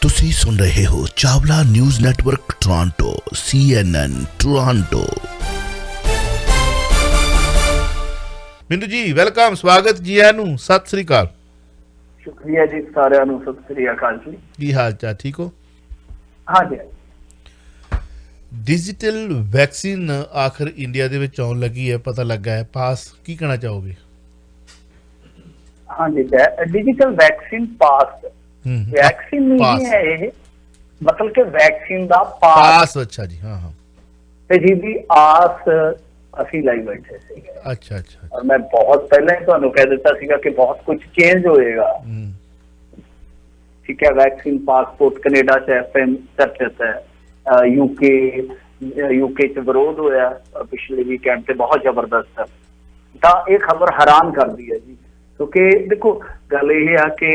ਤੁਸੀਂ ਸੁਣ ਰਹੇ ਹੋ Chawla news network Toronto CNN Toronto. Mindu ji welcome, ਸਵਾਗਤ ਜੀ ਆਇਆਂ ਨੂੰ, ਸਤਿ ਸ੍ਰੀ ਅਕਾਲ। शुक्रिया जी सारे सत श्री अकाल जी। ਕੀ ਹਾਲ ਚਾਲ, ਠੀਕ ਹੋ? हाँ जी ਡਿਜੀਟਲ ਵੈਕਸੀਨ ਆਖਰ ਇੰਡੀਆ ਦੇ ਵਿੱਚ ਆਉਣ ਲੱਗੀ ਹੈ, ਪਤਾ ਲੱਗਾ ਹੈ, ਪਾਸ ਕੀ ਕਹਿਣਾ ਚਾਹੋਗੇ? हाँ जी डिजिटल वैक्सीन पास वैक्सीन नहीं है ये, मतलब कि वैक्सीन दा ਪਾਸ, ਅੱਛਾ ਜੀ, ਹਾਂ ਹਾਂ, ते जी दी आस ਅਸੀਂ ਲਾਈ ਬੈਠੇ ਸੀ। ਅੱਛਾ ਅੱਛਾ, और मैं बहुत पहले ही ਤੁਹਾਨੂੰ ਕਹਿ ਦਿੱਤਾ ਸੀਗਾ ਕਿ बहुत कुछ चेंज होएगा। ठीक है, वैक्सीन पासपोर्ट कनेडा से FM चर्चित है, यूके च विरोध होया पिछले वीकेंड से बहुत जबरदस्त है। तो ये खबर हैरान कर दी है जी, क्योंकि देखो गल ये है कि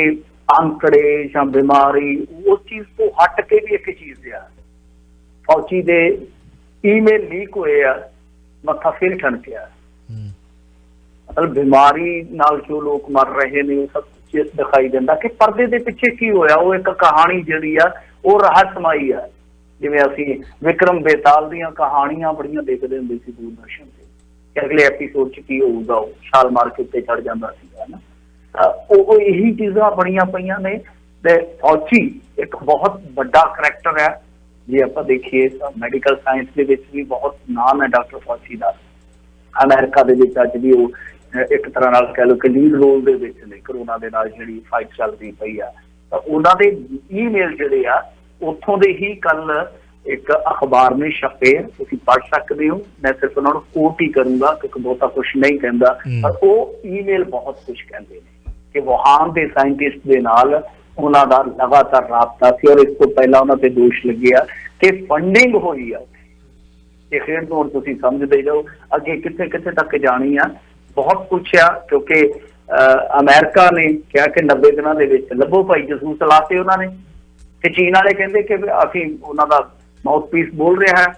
आंकड़े या बीमारी उस चीज तो हट के भी एक चीज है, फौजी दे ईमेल लीक होए आ, मत्था फिर ठनकिया, मतलब बीमारी नाल जो लोग मर रहे ने सब कुछ दिखाई देता कि पर्दे दे पिछे की होया। वो एक कहानी जिहड़ी आ वो रहस्यमयी है, जिवें असीं विक्रम बेताल दीयां कहानियां बड़ियां देखदे हुंदे सी दूरदर्शन ते कि अगले एपीसोड च की होऊगा, वो छाल मार के उत्ते चढ़ जांदा सीगा ना। वो यही चीज़ां बणीआं पईआं ने। ते फौजी एक बहुत बड़ा करैक्टर है, जे आपां देखिए मैडिकल साइंस दे विच भी बहुत नाम है डॉक्टर फौजी का। अमेरिका दे विच अज भी वो एक तरह नाल कह लो कि लीड रोल दे विच ने कोरोना दे नाल जिहड़ी फाइट चलदी पई आ। तां उन्हां दे ईमेल जिहड़े आ उत्थों दे ही कल एक अखबार में छपे, तुसीं पढ़ सकदे हो। मैं सिर्फ उन्हां नूं कोट ही करूंगा क्योंकि बहुता कुछ नहीं कहंदा, पर वो ईमेल बहुत कुछ कहंदे ने कि वुहान दे साइंटिस्ट दे नाल उन्हां दा लगातार राबता सी। और इस तो पहला उन्हां ते दोष लगे कि फंडिंग हुई है। ये खेड तो तुसीं समझदे जाओ अगे किथे किथे तक जानी आ, बहुत कुछ आ। क्योंकि अमेरिका ने कहा कि 90 दिनों के विच लभो भाई जसूस लाते उन्होंने, ते चीन वाले कहंदे कि असीं उन्हां दा माउथपीस बोल रहा है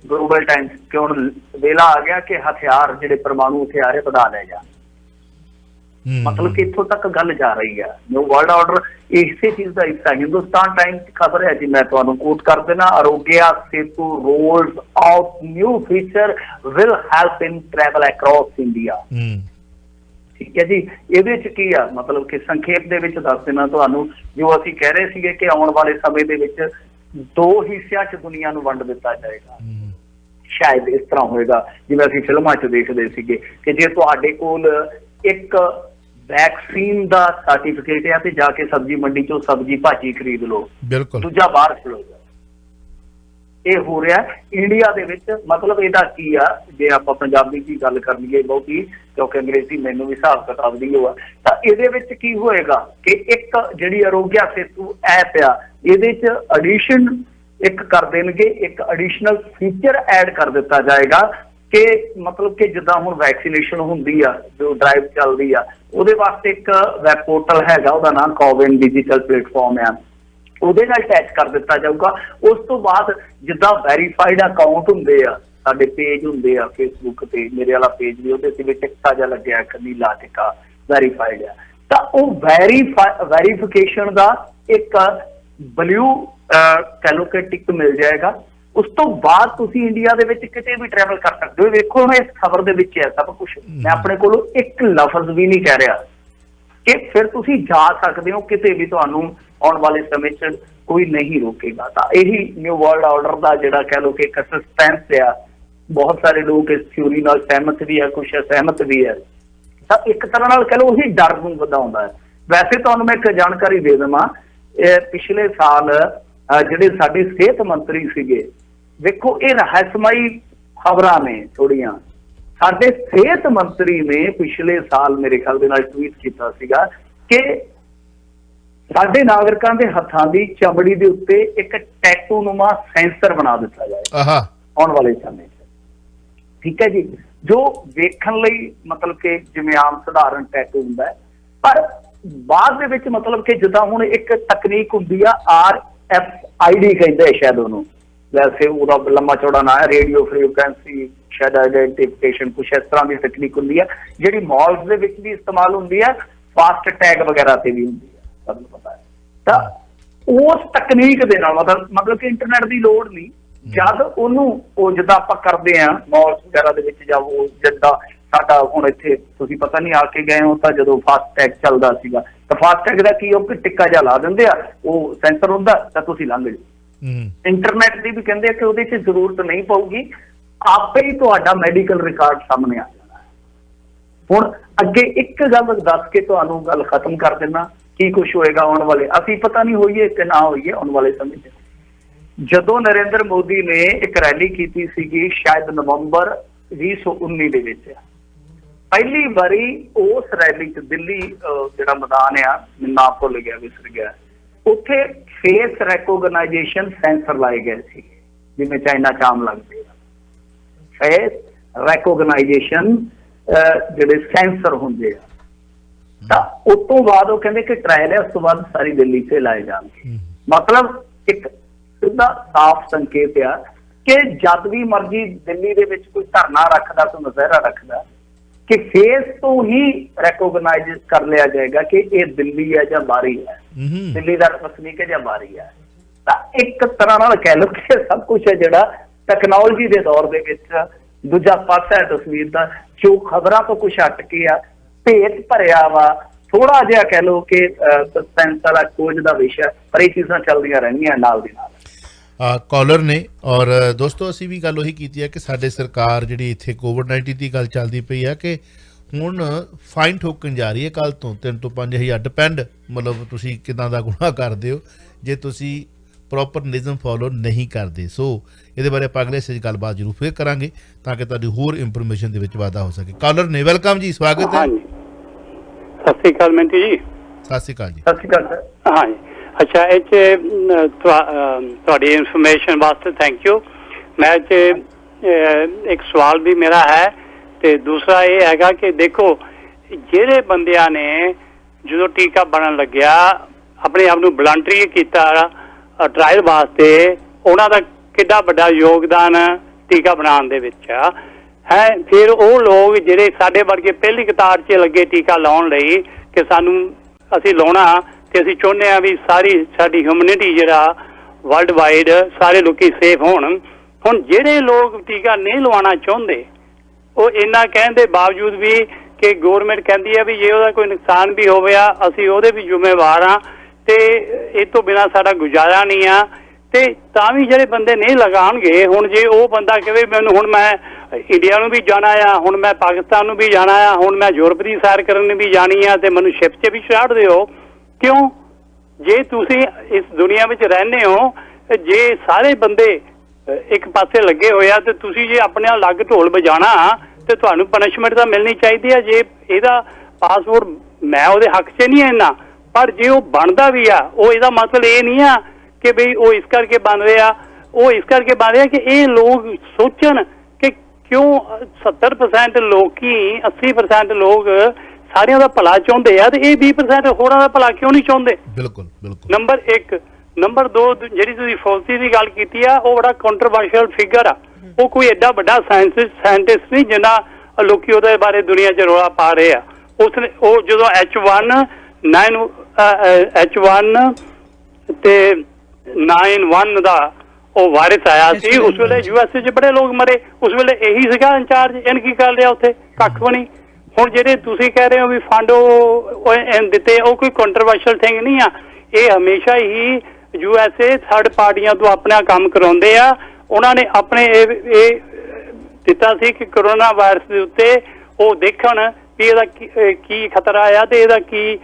ग्लोबल टाइम्स कि हुण वेला आ गया कि हथियार जिहड़े परमाणु हथियार है बढ़ा ले जा। मतलब कि इत्थों तक गल जा रही है। न्यू वर्ल्ड ऑर्डर इसे चीज का हिस्सा। हिंदुस्तान टाइम्स की खबर है जी, मैं तुहानू कोट कर देना, Aarogya Setu rolls out new feature will help in travel across India. ठीक है जी, ਇਹਦੇ ਚ ਕੀ ਆ मतलब कि संखेप ਦੇ ਵਿੱਚ ਦੱਸ ਦੇਣਾ ਤੁਹਾਨੂੰ, ਜੋ ਅਸੀਂ ਕਹਿ ਰਹੇ ਸੀਗੇ ਕਿ ਆਉਣ ਵਾਲੇ ਸਮੇਂ ਦੇ ਵਿੱਚ ਦੋ ਹਿੱਸਿਆਂ ਚ ਦੁਨੀਆ ਨੂੰ ਵੰਡ ਦਿੱਤਾ ਜਾਏਗਾ। ਸ਼ਾਇਦ ਇਸ ਤਰ੍ਹਾਂ ਹੋਏਗਾ ਜਿਵੇਂ ਅਸੀਂ ਫਿਲਮਾਂ ਚ ਦੇਖਦੇ ਸੀਗੇ ਕਿ ਜੇ ਤੁਹਾਡੇ ਕੋਲ ਇੱਕ वैक्सीन का सर्टिफिकेट है तो जाके सब्जी मंडी चो सब्जी भाजी खरीद लो, बिल्कुल दूजा बाहर खलो जा। ये हो रहा इंडिया दे विच। मतलब इहदा की आ, जे आपां पंजाबी की गल कर लईए बहुती, क्योंकि अंग्रेजी मैनूं भी हिसाब किताब दी होआ, तां इहदे विच की होएगा कि एक जिहड़ी आरोग्य सेतु ऐप आ इहदे च एडिशन एक कर देणगे, एक एडिशनल फीचर ऐड कर दिता जाएगा कि मतलब कि जिद्दां हुण वैक्सीनेशन हुंदी आ, जो ड्राइव चलदी आ, ਉਹਦੇ ਵਾਸਤੇ ਇੱਕ ਵੈਬ ਪੋਰਟਲ ਹੈਗਾ, ਉਹਦਾ ਨਾਮ ਕੋਵਿਨ ਡਿਜੀਟਲ ਪਲੇਟਫਾਰਮ ਆ, ਉਹਦੇ ਨਾਲ ਅਟੈਚ ਕਰ ਦਿੱਤਾ ਜਾਊਗਾ। ਉਸ ਤੋਂ ਬਾਅਦ ਜਿੱਦਾਂ ਵੈਰੀਫਾਈਡ ਅਕਾਊਂਟ ਹੁੰਦੇ ਆ, ਸਾਡੇ ਪੇਜ ਹੁੰਦੇ ਆ ਫੇਸਬੁੱਕ ਤੇ, ਮੇਰੇ ਵਾਲਾ ਪੇਜ ਵੀ ਉਹਦੇ ਤੇ ਵਿੱਚ ਟਿੱਕਾ ਜਿਹਾ ਲੱਗਿਆ ਇੱਕ ਨੀਲਾ ਟਿੱਕਾ ਵੈਰੀਫਾਈਡ ਆ, ਤਾਂ ਉਹ ਵੈਰੀਫਿਕੇਸ਼ਨ ਦਾ ਇੱਕ ਬਲੂ ਕਹਿ ਲਓ ਕਿ ਟਿਕ ਮਿਲ ਜਾਏਗਾ। उस तो बाद तुसी इंडिया दे विच किते भी ट्रैवल कर सकते हो। देखो मैं इस खबर दे विच है सब कुछ, मैं अपने कोलों एक लफ्ज भी नहीं कह रहा कि फिर तुसी जा सकते हो किते भी, तुहानूं आउण वाले समय च कोई नहीं रोकेगा। तां यही न्यू वर्ल्ड ऑर्डर दा जिहड़ा कह लो कि एक सस्पेंस है, बहुत सारे लोग इस थ्योरी नाल सहमत भी है, कुछ असहमत भी है। तां एक तरह नाल कह लो उही डर नूं वधाउंदा है। वैसे तुहानूं मैं एक जानकारी दे देवां, पिछले साल जिहड़े साडे सेहत मंत्री सीगे, देखो ये रहस्यमयी खबरां ने थोड़ियां, साडे सेहत मंत्री ने पिछले साल मेरे ख्याल दे नाल ट्वीट कीता सीगा कि साडे नागरिकां दे हत्थां दी चमड़ी दे उत्ते एक टैटूनुमा सेंसर बना दिता जाए आउण वाले समय च। ठीक है जी, जो वेखण लई मतलब कि जिवें आम साधारण टैटू हुंदा है, पर बाद दे विच मतलब कि जिद्दां हुण एक तकनीक हुंदी आ RFID कहंदे शायद ਉਹਨੂੰ, वैसे ਉਹਦਾ लंबा चौड़ा ना है, रेडियो फ्रीक्वेंसी शायद आइडेंटिफिकेशन, कुछ इस तरह की तकनीक होंगी है जी मॉल्स के भी इस्तेमाल होंगी है, फास्ट टैग वगैरह से भी होंगी है, सबको पता है। तो ਉਸ ਤਕਨੀਕ ਦੇ ਨਾਲ ਮਤਲਬ ਕਿ ਇੰਟਰਨੈਟ ਦੀ ਲੋੜ ਨਹੀਂ, ਜਦ ਉਹਨੂੰ ਉਹ ਜਿੱਦਾਂ ਆਪਾਂ ਕਰਦੇ ਆ ਮਾਲ ਵਗੈਰਾ ਦੇ ਵਿੱਚ, ਜਾਂ ਉਹ ਜਿੱਦਾਂ ਸਾਡਾ ਹੁਣ ਇੱਥੇ ਤੁਸੀਂ ਪਤਾ ਨਹੀਂ ਆ ਕੇ ਗਏ ਹੋ ਤਾਂ ਜਦੋਂ ਫਾਸਟੈਗ ਚੱਲਦਾ ਸੀਗਾ ਤਾਂ ਫਾਸਟੈਗ ਦਾ ਕੀ, ਉਹ ਟਿੱਕਾ ਜਿਹਾ ਲਾ ਦਿੰਦੇ ਆ, ਉਹ ਸੈਂਸਰ ਹੁੰਦਾ ਤਾਂ ਤੁਸੀਂ ਲੰਘ ਜਾਓ। ਇੰਟਰਨੈਟ ਦੀ ਵੀ ਕਹਿੰਦੇ ਆ ਕਿ ਉਹਦੇ 'ਚ ਜ਼ਰੂਰਤ ਨਹੀਂ ਪਊਗੀ, ਆਪੇ ਹੀ ਤੁਹਾਡਾ ਮੈਡੀਕਲ ਰਿਕਾਰਡ ਸਾਹਮਣੇ ਆ ਜਾਣਾ। ਹੁਣ ਅੱਗੇ ਇੱਕ ਗੱਲ ਦੱਸ ਕੇ ਤੁਹਾਨੂੰ ਗੱਲ ਖਤਮ ਕਰ ਦੇਣਾ, ਕੀ ਕੁਛ ਹੋਏਗਾ ਆਉਣ ਵਾਲੇ, ਅਸੀਂ ਪਤਾ ਨਹੀਂ ਹੋਈਏ ਕਿ ਨਾ ਹੋਈਏ ਆਉਣ ਵਾਲੇ ਸਮੇਂ 'ਚ। ਜਦੋਂ ਨਰਿੰਦਰ ਮੋਦੀ ਨੇ ਇੱਕ ਰੈਲੀ ਕੀਤੀ ਸੀਗੀ ਸ਼ਾਇਦ ਨਵੰਬਰ 2019 ਦੇ ਵਿੱਚ, ਪਹਿਲੀ ਵਾਰੀ ਉਸ ਰੈਲੀ 'ਚ ਦਿੱਲੀ ਜਿਹੜਾ ਮੈਦਾਨ ਆ, ਨਾਮ ਭੁੱਲ ਗਿਆ, ਵਿਸਰ ਗਿਆ, ਉੱਥੇ ਫੇਸ ਰੈਕੋਗਨਾਈਜੇਸ਼ਨ ਸੈਂਸਰ ਲਾਏ ਗਏ ਸੀ, ਜਿਵੇਂ ਚਾਈਨਾ 'ਚ ਆਮ ਲੱਗਦੇ ਆ। ਫੇਸ ਰੈਕੋਗਨਾਈਜੇਸ਼ਨ ਜਿਹੜੇ ਸੈਂਸਰ ਹੁੰਦੇ ਆ, ਤਾਂ ਉਸ ਤੋਂ ਬਾਅਦ ਉਹ ਕਹਿੰਦੇ ਕਿ ਟ੍ਰਾਇਲ ਹੈ, ਉਸ ਤੋਂ ਬਾਅਦ ਸਾਰੀ ਦਿੱਲੀ 'ਚ ਲਾਏ ਜਾਣਗੇ। ਮਤਲਬ ਇੱਕ ਸਿੱਧਾ ਸਾਫ਼ ਸੰਕੇਤ ਆ ਕਿ ਜਦ ਵੀ ਮਰਜ਼ੀ ਦਿੱਲੀ ਦੇ ਵਿੱਚ ਕੋਈ ਧਰਨਾ ਰੱਖਦਾ, ਕੋਈ ਮੁਜ਼ਾਹਰਾ ਰੱਖਦਾ, ਕਿ ਫੇਸ ਤੋਂ ਹੀ ਰੈਕੋਗਨਾਈਜ਼ ਕਰ ਲਿਆ ਜਾਏਗਾ ਕਿ ਇਹ ਦਿੱਲੀ ਹੈ ਜਾਂ ਬਾਹਰੀ ਹੈ, ਦਿੱਲੀ ਦਾ ਵਸਨੀਕ ਹੈ ਜਾਂ ਬਾਹਰੀ ਹੈ। ਤਾਂ ਇੱਕ ਤਰ੍ਹਾਂ ਨਾਲ ਕਹਿ ਲਓ ਕਿ ਸਭ ਕੁਛ ਹੈ ਜਿਹੜਾ ਟੈਕਨੋਲੋਜੀ ਦੇ ਦੌਰ ਦੇ ਵਿੱਚ ਦੂਜਾ ਪਾਸਾ ਹੈ ਤਸਵੀਰ ਦਾ, ਜੋ ਖਬਰਾਂ ਤੋਂ ਕੁਛ ਹਟ ਕੇ ਆ, ਭੇਤ ਭਰਿਆ ਵਾ, ਥੋੜਾ ਜਿਹਾ ਕਹਿ ਲਓ ਕਿ ਸਸਪੈਂਸ ਵਾਲਾ ਖੋਜ ਦਾ ਵਿਸ਼ਾ, ਪਰ ਇਹ ਚੀਜ਼ਾਂ ਚੱਲਦੀਆਂ ਰਹਿੰਦੀਆਂ ਨਾਲ ਦੀ ਨਾਲ। ਕਾਲਰ ਨੇ ਔਰ ਦੋਸਤੋ ਅਸੀਂ ਵੀ ਗੱਲ ਉਹੀ ਕੀਤੀ ਹੈ ਕਿ ਸਾਡੇ ਸਰਕਾਰ ਜਿਹੜੀ ਇੱਥੇ ਕੋਵਿਡ-19 ਦੀ ਗੱਲ ਚੱਲਦੀ ਪਈ ਆ ਕਿ ਹੁਣ ਫਾਈਨ ਠੋਕਣ ਜਾ ਰਹੀ ਹੈ ਕੱਲ੍ਹ ਤੋਂ 3 ਤੋਂ 5,000, ਡਿਪੈਂਡ ਮਤਲਬ ਤੁਸੀਂ ਕਿੱਦਾਂ ਦਾ ਗੁਨਾਹ ਕਰਦੇ ਹੋ ਜੇ ਤੁਸੀਂ ਪ੍ਰੋਪਰ ਨਿਯਮ ਫੋਲੋ ਨਹੀਂ ਕਰਦੇ। ਸੋ ਇਹਦੇ ਬਾਰੇ ਆਪਾਂ ਅਗਲੇ ਹਿੱਸੇ 'ਚ ਗੱਲਬਾਤ ਜ਼ਰੂਰ ਫਿਰ ਕਰਾਂਗੇ ਤਾਂ ਕਿ ਤੁਹਾਡੀ ਹੋਰ ਇਨਫੋਰਮੇਸ਼ਨ ਦੇ ਵਿੱਚ ਵਾਧਾ ਹੋ ਸਕੇ। ਕਾਲਰ ਨੇ ਵੈਲਕਮ ਜੀ, ਸਵਾਗਤ ਹੈ। ਸਤਿ ਸ਼੍ਰੀ ਅਕਾਲ ਮਿੰਟੂ ਜੀ। ਸਤਿ ਸ਼੍ਰੀ ਅਕਾਲ ਜੀ। ਸਤਿ ਸ਼੍ਰੀ ਅਕਾਲ ਸਰ। ਹਾਂਜੀ, ਅੱਛਾ, ਇਹ 'ਚ ਤੁਹਾਡੀ ਇਨਫੋਰਮੇਸ਼ਨ ਵਾਸਤੇ ਥੈਂਕ ਯੂ। ਮੈਂ 'ਚ ਇੱਕ ਸਵਾਲ ਵੀ ਮੇਰਾ ਹੈ, ਤੇ ਦੂਸਰਾ ਇਹ ਹੈਗਾ ਕਿ ਦੇਖੋ ਜਿਹੜੇ ਬੰਦਿਆਂ ਨੇ ਜਦੋਂ ਟੀਕਾ ਬਣਨ ਲੱਗਿਆ ਆਪਣੇ ਆਪ ਨੂੰ ਵਲੰਟਰੀ ਕੀਤਾ ਟਰਾਇਲ ਵਾਸਤੇ, ਉਹਨਾਂ ਦਾ ਕਿੱਡਾ ਵੱਡਾ ਯੋਗਦਾਨ ਟੀਕਾ ਬਣਾਉਣ ਦੇ ਵਿੱਚ ਹੈ। ਫਿਰ ਉਹ ਲੋਕ ਜਿਹੜੇ ਸਾਡੇ ਵਰਗੇ ਪਹਿਲੀ ਕਤਾਰ 'ਚ ਲੱਗੇ ਟੀਕਾ ਲਾਉਣ ਲਈ ਕਿ ਸਾਨੂੰ ਅਸੀਂ ਲਾਉਣਾ, ਤੇ ਅਸੀਂ ਚਾਹੁੰਦੇ ਹਾਂ ਵੀ ਸਾਡੀ ਹਿਊਮਨਿਟੀ ਜਿਹੜਾ ਵਰਲਡ ਵਾਈਡ ਸਾਰੇ ਲੋਕੀ ਸੇਫ ਹੋਣ। ਹੁਣ ਜਿਹੜੇ ਲੋਕ ਟੀਕਾ ਨਹੀਂ ਲਵਾਉਣਾ ਚਾਹੁੰਦੇ, ਉਹ ਇੰਨਾ ਕਹਿਣ ਦੇ ਬਾਵਜੂਦ ਵੀ ਕਿ ਗੌਰਮੈਂਟ ਕਹਿੰਦੀ ਹੈ ਵੀ ਜੇ ਉਹਦਾ ਕੋਈ ਨੁਕਸਾਨ ਵੀ ਹੋਵੇਆ ਅਸੀਂ ਉਹਦੇ ਵੀ ਜ਼ਿੰਮੇਵਾਰ ਹਾਂ, ਤੇ ਇਹ ਤੋਂ ਬਿਨਾਂ ਸਾਡਾ ਗੁਜ਼ਾਰਾ ਨਹੀਂ ਆ, ਤੇ ਤਾਂ ਵੀ ਜਿਹੜੇ ਬੰਦੇ ਨਹੀਂ ਲਗਾਉਣਗੇ, ਹੁਣ ਜੇ ਉਹ ਬੰਦਾ ਕਹੇ ਮੈਨੂੰ ਹੁਣ ਮੈਂ ਇੰਡੀਆ ਨੂੰ ਵੀ ਜਾਣਾ ਆ, ਹੁਣ ਮੈਂ ਪਾਕਿਸਤਾਨ ਨੂੰ ਵੀ ਜਾਣਾ ਆ, ਹੁਣ ਮੈਂ ਯੂਰਪ ਦੀ ਸੈਰ ਕਰਨ ਵੀ ਜਾਣੀ ਆ, ਤੇ ਮੈਨੂੰ ਸ਼ਿਪ 'ਚ ਵੀ ਛੱਡ ਦਿਓ, ਕਿਉਂ? ਜੇ ਤੁਸੀਂ ਇਸ ਦੁਨੀਆ ਵਿੱਚ ਰਹਿੰਦੇ ਹੋ, ਜੇ ਸਾਰੇ ਬੰਦੇ ਇੱਕ ਪਾਸੇ ਲੱਗੇ ਹੋਏ ਆ, ਤੇ ਤੁਸੀਂ ਜੇ ਆਪਣੇ ਅਲੱਗ ਢੋਲ ਵਜਾਣਾ ਤੇ ਤੁਹਾਨੂੰ ਪਨਿਸ਼ਮੈਂਟ ਤਾਂ ਮਿਲਣੀ ਚਾਹੀਦੀ ਹੈ। ਜੇ ਇਹਦਾ ਪਾਸਪੋਰਟ ਮੈਂ ਉਹਦੇ ਹੱਕ 'ਚ ਨਹੀਂ ਇੰਨਾ, ਪਰ ਜੇ ਉਹ ਬਣਦਾ ਵੀ ਆ, ਉਹ ਇਹਦਾ ਮਤਲਬ ਇਹ ਨਹੀਂ ਆ ਕਿ ਬਈ ਉਹ ਇਸ ਕਰਕੇ ਬਣ ਰਿਹਾ, ਉਹ ਇਸ ਕਰਕੇ ਬਣ ਰਿਹਾ ਕਿ ਇਹ ਲੋਕ ਸੋਚਣ ਕਿ ਕਿਉਂ 70% ਲੋਕੀ 80% ਲੋਕ ਸਾਰਿਆਂ ਦਾ ਭਲਾ ਚਾਹੁੰਦੇ ਆ, ਤੇ ਇਹ 20% ਹੋਰਾਂ ਦਾ ਭਲਾ ਕਿਉਂ ਨਹੀਂ ਚਾਹੁੰਦੇ? ਬਿਲਕੁਲ ਬਿਲਕੁਲ। ਨੰਬਰ 1। ਨੰਬਰ 2, ਜਿਹੜੀ ਤੁਸੀਂ ਫੌਜੀ ਦੀ ਗੱਲ ਕੀਤੀ ਆ, ਉਹ ਬੜਾ ਕੰਟਰੋਵਰਸ਼ੀਅਲ ਫਿਗਰ ਆ। ਉਹ ਕੋਈ ਐਡਾ ਵੱਡਾ ਸਾਇੰਟਿਸਟ ਨਹੀਂ ਜਿੰਨਾ ਲੋਕੀ ਉਹਦੇ ਬਾਰੇ ਦੁਨੀਆ 'ਚ ਰੌਲਾ ਪਾ ਰਹੇ ਆ। ਉਸਨੇ ਉਹ ਜਦੋਂ H1 ਤੇ 9/1 ਦਾ ਉਹ ਵਾਇਰਸ ਆਇਆ ਸੀ, ਉਸ ਵੇਲੇ USA 'ਚ ਬੜੇ ਲੋਕ ਮਰੇ, ਉਸ ਵੇਲੇ ਇਹੀ ਸੀਗਾ ਇੰਚਾਰਜ। ਇਹਨ ਕੀ ਕਰ ਲਿਆ ਉੱਥੇ? ਕੱਖ ਵੀ ਨਹੀਂ। ਹੁਣ ਜਿਹੜੇ ਤੁਸੀਂ ਕਹਿ ਰਹੇ ਹੋ ਵੀ ਫੰਡ ਉਹ ਦਿੱਤੇ, ਉਹ ਕੋਈ ਕੰਟਰੋਵਰਸ਼ੀਅਲ ਥਿੰਗ ਨਹੀਂ ਆ। ਇਹ ਹਮੇਸ਼ਾ ਹੀ USA ਥਰਡ ਪਾਰਟੀਆਂ ਤੋਂ ਆਪਣਾ ਕੰਮ ਕਰਾਉਂਦੇ ਆ। ਉਹਨਾਂ ਨੇ ਆਪਣੇ ਇਹ ਦਿੱਤਾ ਸੀ ਕਿ ਕਰੋਨਾ ਵਾਇਰਸ ਦੇ ਉੱਤੇ ਉਹ ਦੇਖਣ ਵੀ ਇਹਦਾ ਕੀ ਖਤਰਾ ਆ ਤੇ ਇਹਦਾ ਕੀ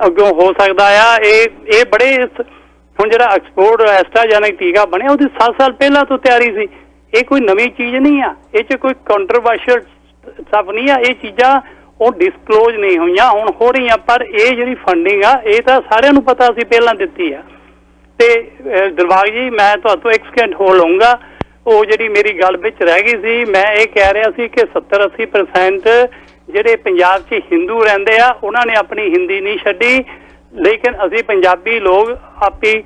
ਅੱਗੋਂ ਹੋ ਸਕਦਾ ਆ। ਇਹ ਬੜੇ ਹੁਣ ਜਿਹੜਾ ਐਕਸਪੋਰਟ ਐਸਟਰਾਜੈਨਿਕ ਟੀਕਾ ਬਣਿਆ, ਉਹਦੀ 7 ਸਾਲ ਪਹਿਲਾਂ ਤੋਂ ਤਿਆਰੀ ਸੀ। ਇਹ ਕੋਈ ਨਵੀਂ ਚੀਜ਼ ਨਹੀਂ ਆ, ਇਹ 'ਚ ਕੋਈ ਕੰਟਰੋਵਰਸ਼ੀਅਲ ਸਭ ਨਹੀਂ ਆ। ਇਹ ਚੀਜ਼ਾਂ ਉਹ ਡਿਸਕਲੋਜ਼ ਨਹੀਂ ਹੋਈਆਂ, ਹੁਣ ਹੋ ਰਹੀਆਂ। ਪਰ ਇਹ ਜਿਹੜੀ ਫੰਡਿੰਗ ਆ, ਇਹ ਤਾਂ ਸਾਰਿਆਂ ਨੂੰ ਪਤਾ ਸੀ ਪਹਿਲਾਂ ਦਿੱਤੀ ਆ। ਤੇ ਦਿਲਬਾਗ ਜੀ, ਮੈਂ ਤੁਹਾਡੇ ਤੋਂ 1 ਸਕਿੰਟ ਹੋ ਲਊਂਗਾ। ਉਹ ਜਿਹੜੀ ਮੇਰੀ ਗੱਲ ਵਿੱਚ ਰਹਿ ਗਈ ਸੀ, ਮੈਂ ਇਹ ਕਹਿ ਰਿਹਾ ਸੀ ਕਿ 70-80% ਜਿਹੜੇ ਪੰਜਾਬ 'ਚ ਹਿੰਦੂ ਰਹਿੰਦੇ ਆ, ਉਹਨਾਂ ਨੇ ਆਪਣੀ ਹਿੰਦੀ ਨਹੀਂ ਛੱਡੀ, ਲੇਕਿਨ ਅਸੀਂ ਪੰਜਾਬੀ ਲੋਕ ਆਪੀ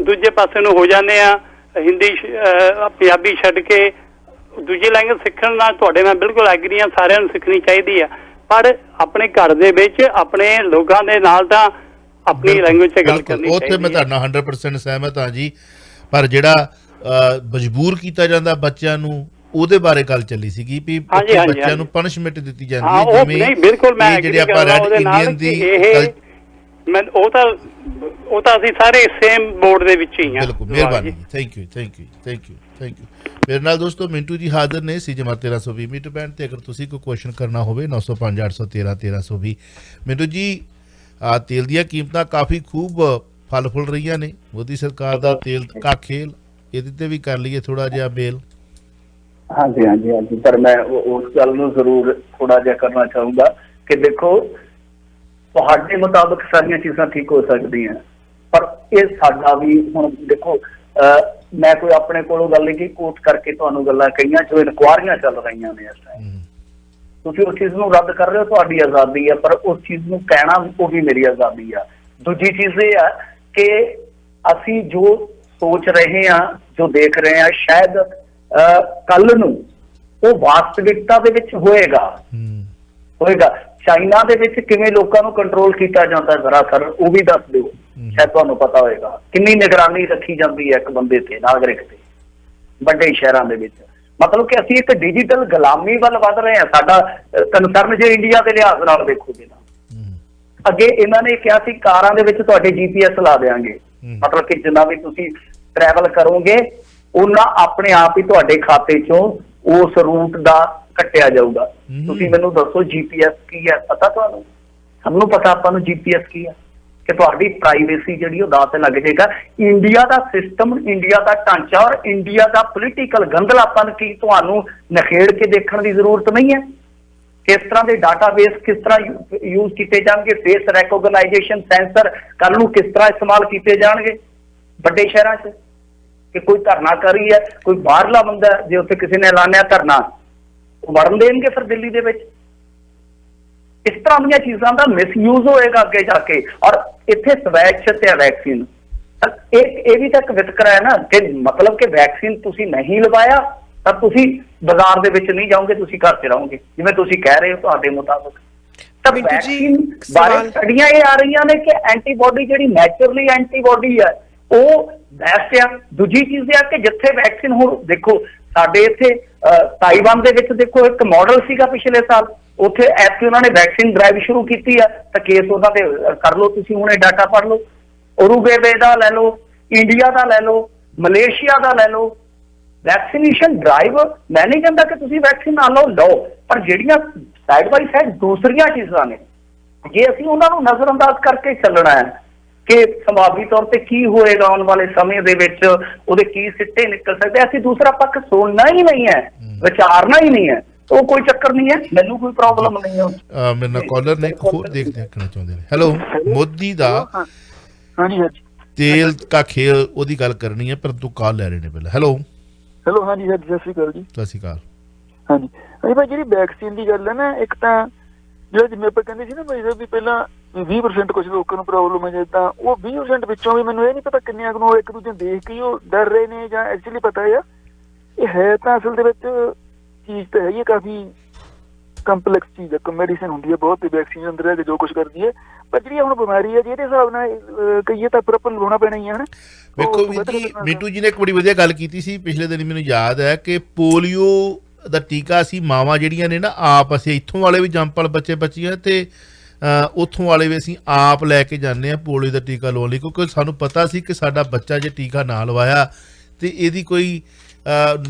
ਦੂਜੇ ਪਾਸੇ ਨੂੰ ਹੋ ਜਾਂਦੇ ਆ। ਹਿੰਦੀ ਪੰਜਾਬੀ ਛੱਡ ਕੇ ਦੂਜੀ ਲੈਂਗੁਏਜ ਸਿੱਖਣ ਨਾਲ ਤੁਹਾਡੇ ਨਾਲ ਬਿਲਕੁਲ ਐਗਰੀ ਆ, ਸਾਰਿਆਂ ਨੂੰ ਸਿੱਖਣੀ ਚਾਹੀਦੀ ਆ। ਪਰ ਆਪਣੇ ਘਰ ਦੇ ਵਿੱਚ ਆਪਣੇ ਲੋਕਾਂ ਦੇ ਨਾਲ ਤਾਂ ਆਪਣੀ ਲੈਂਗੁਏਜ 'ਚ ਗੱਲ ਕਰਨੀ ਉੱਥੇ ਮੈਂ ਤੁਹਾਡੇ ਨਾਲ 100% ਸਹਿਮਤ ਹਾਂ ਜੀ। ਪਰ ਜਿਹੜਾ ਮਜਬੂਰ ਕੀਤਾ ਜਾਂਦਾ ਬੱਚਿਆਂ ਨੂੰ, ਉਹਦੇ ਬਾਰੇ ਗੱਲ ਚੱਲੀ ਸੀਗੀ ਵੀ ਬੱਚਿਆਂ ਨੂੰ ਪਨਿਸ਼ਮੈਂਟ ਦਿੱਤੀ ਜਾਂਦੀ ਹੈ, ਜਿਵੇਂ ਬਿਲਕੁਲ ਮੈਂ ਜਿਹੜੇ ਆਪਾਂ ਰੈਡ ਇੰਡੀਅਨ ਦੀ ਉਹ ਤਾਂ ਅਸੀਂ ਸਾਰੇ ਸੇਮ ਬੋਰਡ ਦੇ ਵਿੱਚ ਹੀ ਹਾਂ। ਬਿਲਕੁਲ, ਮਿਹਰਬਾਨੀ, ਥੈਂਕ ਯੂ। ਮੇਰੇ ਨਾਲ ਦੋਸਤੋ ਮਿੰਟੂ ਜੀ ਹਾਜ਼ਰ ਨੇ ਸੀ ਜਮਾਤ 1320 ਮੀਟਰ ਬੈਂਡ ਤੇ। ਅਗਰ ਤੁਸੀਂ ਕੋਈ ਕੁਐਸਚਨ ਕਰਨਾ ਹੋਵੇ 905 813 1320। ਮਿੰਟੂ ਜੀ, ਤੇਲ ਦੀਆਂ ਕੀਮਤਾਂ ਕਾਫੀ ਖੂਬ ਫਲ ਫੁੱਲ ਰਹੀਆਂ ਨੇ। ਮੋਦੀ ਸਰਕਾਰ ਦਾ ਤੇਲ ਕਾ ਖੇਲ, ਇਹਦੇ ਤੇ ਵੀ ਕਰ ਲਈਏ ਥੋੜਾ ਜਿਹਾ ਬੇਲ। ਹਾਂਜੀ, ਪਰ ਮੈਂ ਉਸ ਗੱਲ ਨੂੰ ਜ਼ਰੂਰ ਥੋੜਾ ਜਿਹਾ ਕਰਨਾ ਚਾਹੂੰਗਾ ਕਿ ਦੇਖੋ, ਤੁਹਾਡੇ ਮੁਤਾਬਕ ਸਾਰੀਆਂ ਚੀਜ਼ਾਂ ਠੀਕ ਹੋ ਸਕਦੀਆਂ, ਪਰ ਇਹ ਸਾਡਾ ਵੀ ਹੁਣ ਦੇਖੋ, ਮੈਂ ਕੋਈ ਆਪਣੇ ਕੋਲੋਂ ਗੱਲ ਨਹੀਂ ਕੋਟ ਕਰਕੇ ਤੁਹਾਨੂੰ ਗੱਲਾਂ ਕਹੀਆਂ ਜੋ ਇਨਕੁਆਰੀਆਂ ਚੱਲ ਰਹੀਆਂ ਨੇ ਇਸ ਟਾਈਮ। ਤੁਸੀਂ ਉਸ ਚੀਜ਼ ਨੂੰ ਰੱਦ ਕਰ ਰਹੇ ਹੋ, ਤੁਹਾਡੀ ਆਜ਼ਾਦੀ ਹੈ, ਪਰ ਉਸ ਚੀਜ਼ ਨੂੰ ਕਹਿਣਾ ਉਹ ਵੀ ਮੇਰੀ ਆਜ਼ਾਦੀ ਆ। ਦੂਜੀ ਚੀਜ਼ ਇਹ ਆ ਕਿ ਅਸੀਂ ਜੋ ਸੋਚ ਰਹੇ ਹਾਂ, ਜੋ ਦੇਖ ਰਹੇ ਹਾਂ, ਸ਼ਾਇਦ ਕੱਲ ਨੂੰ ਉਹ ਵਾਸਤਵਿਕਤਾ ਦੇ ਵਿੱਚ ਹੋਏਗਾ। ਚਾਈਨਾ ਦੇ ਵਿੱਚ ਕਿਵੇਂ ਲੋਕਾਂ ਨੂੰ ਕੰਟਰੋਲ ਕੀਤਾ ਜਾਂਦਾ ਜ਼ਰਾ ਸਰ ਉਹ ਵੀ ਦੱਸ ਦਿਓ, ਸ਼ਾਇਦ ਤੁਹਾਨੂੰ ਪਤਾ ਹੋਏਗਾ। ਕਿੰਨੀ ਨਿਗਰਾਨੀ ਰੱਖੀ ਜਾਂਦੀ ਹੈ ਇੱਕ ਬੰਦੇ ਤੇ, ਨਾਗਰਿਕ ਤੇ, ਵੱਡੇ ਸ਼ਹਿਰਾਂ ਦੇ ਵਿੱਚ। ਮਤਲਬ ਕਿ ਅਸੀਂ ਇੱਕ ਡਿਜੀਟਲ ਗੁਲਾਮੀ ਵੱਲ ਵੱਧ ਰਹੇ ਹਾਂ। ਸਾਡਾ ਕੰਸਰਨ ਜੇ ਇੰਡੀਆ ਦੇ ਲਿਹਾਜ਼ ਨਾਲ ਦੇਖੋਗੇ ਨਾ, ਅੱਗੇ ਇਹਨਾਂ ਨੇ ਕਿਹਾ ਸੀ ਕਾਰਾਂ ਦੇ ਵਿੱਚ ਤੁਹਾਡੇ GPS ਲਾ ਦੇਵਾਂਗੇ, ਮਤਲਬ ਕਿ ਜਿੰਨਾ ਵੀ ਤੁਸੀਂ ਟਰੈਵਲ ਕਰੋਗੇ ਉਹਨਾਂ ਆਪਣੇ ਆਪ ਹੀ ਤੁਹਾਡੇ ਖਾਤੇ ਚੋਂ ਉਸ ਰੂਟ ਦਾ ਕੱਟਿਆ ਜਾਊਗਾ। ਤੁਸੀਂ ਮੈਨੂੰ ਦੱਸੋ GPS ਕੀ ਹੈ? ਪਤਾ ਤੁਹਾਨੂੰ? ਸਭ ਨੂੰ ਪਤਾ ਆਪਾਂ ਨੂੰ GPS ਕੀ ਹੈ, ਕਿ ਤੁਹਾਡੀ ਪ੍ਰਾਈਵੇਸੀ ਜਿਹੜੀ ਉਹ ਦਾਅ ਤੇ ਲੱਗ ਜਾਏਗਾ। ਇੰਡੀਆ ਦਾ ਸਿਸਟਮ, ਇੰਡੀਆ ਦਾ ਢਾਂਚਾ ਔਰ ਇੰਡੀਆ ਦਾ ਪੋਲੀਟੀਕਲ ਗੰਦਲਾਪਨ ਕੀ ਤੁਹਾਨੂੰ ਨਖੇੜ ਕੇ ਦੇਖਣ ਦੀ ਜ਼ਰੂਰਤ ਨਹੀਂ ਹੈ? ਕਿਸ ਤਰ੍ਹਾਂ ਦੇ ਡਾਟਾਬੇਸ ਕਿਸ ਤਰ੍ਹਾਂ ਯੂਜ਼ ਕੀਤੇ ਜਾਣਗੇ, ਫੇਸ ਰੈਕੋਗਨਾਈਜੇਸ਼ਨ ਸੈਂਸਰ ਕੱਲ ਨੂੰ ਕਿਸ ਤਰ੍ਹਾਂ ਇਸਤੇਮਾਲ ਕੀਤੇ ਜਾਣਗੇ ਵੱਡੇ ਸ਼ਹਿਰਾਂ 'ਚ। ਕਿ ਕੋਈ ਧਰਨਾ ਕਰ ਰਹੀ ਹੈ, ਕੋਈ ਬਾਹਰਲਾ ਬੰਦਾ, ਜੇ ਉੱਥੇ ਕਿਸੇ ਨੇ ਐਲਾਨਿਆ ਧਰਨਾ, ਉਹ ਵੜਨ ਦੇਣਗੇ ਫਿਰ ਦਿੱਲੀ ਦੇ ਵਿੱਚ? ਇਸ ਤਰ੍ਹਾਂ ਦੀਆਂ ਚੀਜ਼ਾਂ ਦਾ ਮਿਸਯੂਜ਼ ਹੋਏਗਾ ਅੱਗੇ ਜਾ ਕੇ। ਔਰ ਇੱਥੇ ਸਵੈਛਿਤ ਹੈ ਵੈਕਸੀਨ, ਇਹ ਵੀ ਤਾਂ ਇੱਕ ਵਿਤਕਰਾ ਹੈ ਨਾ, ਕਿ ਮਤਲਬ ਕਿ ਵੈਕਸੀਨ ਤੁਸੀਂ ਨਹੀਂ ਲਵਾਇਆ ਤਾਂ ਤੁਸੀਂ ਬਾਜ਼ਾਰ ਦੇ ਵਿੱਚ ਨਹੀਂ ਜਾਓਗੇ, ਤੁਸੀਂ ਘਰ 'ਚ ਰਹੋਗੇ, ਜਿਵੇਂ ਤੁਸੀਂ ਕਹਿ ਰਹੇ ਹੋ ਤੁਹਾਡੇ ਮੁਤਾਬਕ। ਤਾਂ ਵੈਕਸੀਨ ਬਾਰੇ ਸਟੱਡੀਆਂ ਇਹ ਆ ਰਹੀਆਂ ਨੇ ਕਿ ਐਂਟੀਬਾਡੀ ਜਿਹੜੀ ਨੈਚੁਰਲੀ ਐਂਟੀਬਾਡੀ ਹੈ ਉਹ ਬੈਸਟ ਆ। ਦੂਜੀ ਚੀਜ਼ ਇਹ ਆ ਕਿ ਜਿੱਥੇ ਵੈਕਸੀਨ, ਹੁਣ ਦੇਖੋ ਸਾਡੇ ਇੱਥੇ ਤਾਈਵਾਨ ਦੇ ਵਿੱਚ ਦੇਖੋ ਇੱਕ ਮਾਡਲ ਸੀਗਾ ਪਿਛਲੇ ਸਾਲ, ਉੱਥੇ ਐਤਕੀ ਉਹਨਾਂ ਨੇ ਵੈਕਸੀਨ ਡਰਾਈਵ ਸ਼ੁਰੂ ਕੀਤੀ ਆ, ਤਾਂ ਕੇਸ ਉਹਨਾਂ ਦੇ ਕਰ ਲਓ ਤੁਸੀਂ, ਹੁਣੇ ਡਾਟਾ ਪੜ੍ਹ ਲਓ। ਉਰੂਗਵੇ ਦਾ ਲੈ ਲਓ, ਇੰਡੀਆ ਦਾ ਲੈ ਲਓ, ਮਲੇਸ਼ੀਆ ਦਾ ਲੈ ਲਓ। ਵੈਕਸੀਨੇਸ਼ਨ ਡਰਾਈਵ, ਮੈਂ ਨਹੀਂ ਕਹਿੰਦਾ ਕਿ ਤੁਸੀਂ ਵੈਕਸੀਨ ਨਾ ਲਓ, ਪਰ ਜਿਹੜੀਆਂ ਸਾਈਡ ਬਾਈ ਸਾਈਡ ਦੂਸਰੀਆਂ ਚੀਜ਼ਾਂ ਨੇ, ਜੇ ਅਸੀਂ ਉਹਨਾਂ ਨੂੰ ਨਜ਼ਰਅੰਦਾਜ਼ ਕਰਕੇ ਚੱਲਣਾ ਹੈ ਕਿ ਸੰਭਾਵੀ ਤੌਰ ਤੇ ਕੀ ਹੋਏਗਾ ਆਉਣ ਵਾਲੇ ਸਮੇਂ ਦੇ ਵਿੱਚ, ਉਹਦੇ ਕੀ ਸਿੱਟੇ ਨਿਕਲ ਸਕਦੇ, ਅਸੀਂ ਦੂਸਰਾ ਪੱਖ ਸੁਣਨਾ ਹੀ ਨਹੀਂ ਹੈ, ਵਿਚਾਰਨਾ ਹੀ ਨਹੀਂ ਹੈ, ਉਹ ਕੋਈ ਚੱਕਰ ਨਹੀਂ ਹੈ, ਮੈਨੂੰ ਕੋਈ ਪ੍ਰੋਬਲਮ ਨਹੀਂ ਹੈ। ਮੇਰੇ ਨਾਲ ਕਾਲਰ ਨੇ ਹੋਰ ਦੇਖਣਾ ਚਾਹੁੰਦੇ ਨੇ। ਹੈਲੋ, ਮੋਦੀ ਦਾ ਤੇਲ ਕਾ ਖੇਲ, ਉਹਦੀ ਗੱਲ ਕਰਨੀ ਹੈ, ਪਰ ਤੂੰ ਕਾਲ ਲੈ ਰਹੇ ਨੇ ਪਹਿਲਾਂ। ਹੈਲੋ ਹਾਂਜੀ ਸਰ, ਸਤਿ ਸ਼੍ਰੀ ਅਕਾਲ ਜੀ। ਸਤਿ ਸ਼੍ਰੀ ਅਕਾਲ। ਹਾਂਜੀ ਭਾਈ, ਜਿਹੜੀ ਵੈਕਸੀਨ ਦੀ ਗੱਲ ਹੈ ਨਾ, ਇੱਕ ਤਾਂ ਜਿਹੜਾ ਜਿਵੇਂ ਆਪਾਂ ਕਹਿੰਦੇ ਸੀ ਨਾ ਭਾਈ ਸਾਹਿਬ ਵੀ ਪਹਿਲਾਂ 20% ਕੁਝ ਲੋਕਾਂ ਨੂੰ ਪ੍ਰੋਬਲਮ ਹੈ, ਤਾਂ ਉਹ 20% ਵਿੱਚੋਂ ਵੀ ਮੈਨੂੰ ਇਹ ਨਹੀਂ ਪਤਾ ਕਿੰਨਿਆਂ ਨੂੰ ਇੱਕ ਦੂਜੇ ਦੇਖ ਕੇ ਉਹ ਡਰ ਰਹੇ ਨੇ ਜਾਂ ਐਕਚੁਅਲੀ ਪਤਾ ਆ। ਇਹ ਹੈ ਤਾਂ ਅਸਲ ਦੇ ਵਿੱਚ ਚੀਜ਼ ਤਾਂ ਹੈਗੀ ਹੈ, ਕਾਫੀ ਕੰਪਲੈਕਸ ਚੀਜ਼ ਹੈ, ਮੈਡੀਸਨ ਹੁੰਦੀ ਹੈ ਬਹੁਤ, ਤੇ ਵੈਕਸੀਨ ਅੰਦਰ ਹੈ ਜੋ ਕੁਛ ਕਰਦੀ ਹੈ। ਪਰ ਜਿਹੜੀ ਹੁਣ ਬਿਮਾਰੀ ਹੈ ਜਿਹਦੇ ਹਿਸਾਬ ਨਾਲ ਕਹੀਏ ਤਾਂ ਆਪਾਂ ਲਵਾਉਣਾ ਪੈਣਾ ਹੀ ਹੈ ਨਾ। ਵੇਖੋ ਵੀਰ ਜੀ, ਮਿੰਟੂ ਜੀ ਨੇ ਇੱਕ ਬੜੀ ਵਧੀਆ ਗੱਲ ਕੀਤੀ ਸੀ ਪਿਛਲੇ ਦਿਨ, ਮੈਨੂੰ ਯਾਦ ਹੈ ਕਿ ਪੋਲੀਓ ਦਾ ਟੀਕਾ ਅਸੀਂ ਮਾਵਾਂ ਜਿਹੜੀਆਂ ਨੇ ਨਾ ਆਪ, ਅਸੀਂ ਇੱਥੋਂ ਵਾਲੇ ਵੀ ਜੰਪਲ ਬੱਚੇ ਬੱਚੀਆਂ ਤੇ ਉੱਥੋਂ ਵਾਲੇ ਵੀ ਅਸੀਂ ਆਪ ਲੈ ਕੇ ਜਾਂਦੇ ਹਾਂ ਪੋਲੀਓ ਦਾ ਟੀਕਾ ਲਵਾਉਣ ਲਈ, ਕਿਉਂਕਿ ਸਾਨੂੰ ਪਤਾ ਸੀ ਕਿ ਸਾਡਾ ਬੱਚਾ ਜੇ ਟੀਕਾ ਨਾ ਲਵਾਇਆ ਤੇ ਇਹਦੀ ਕੋਈ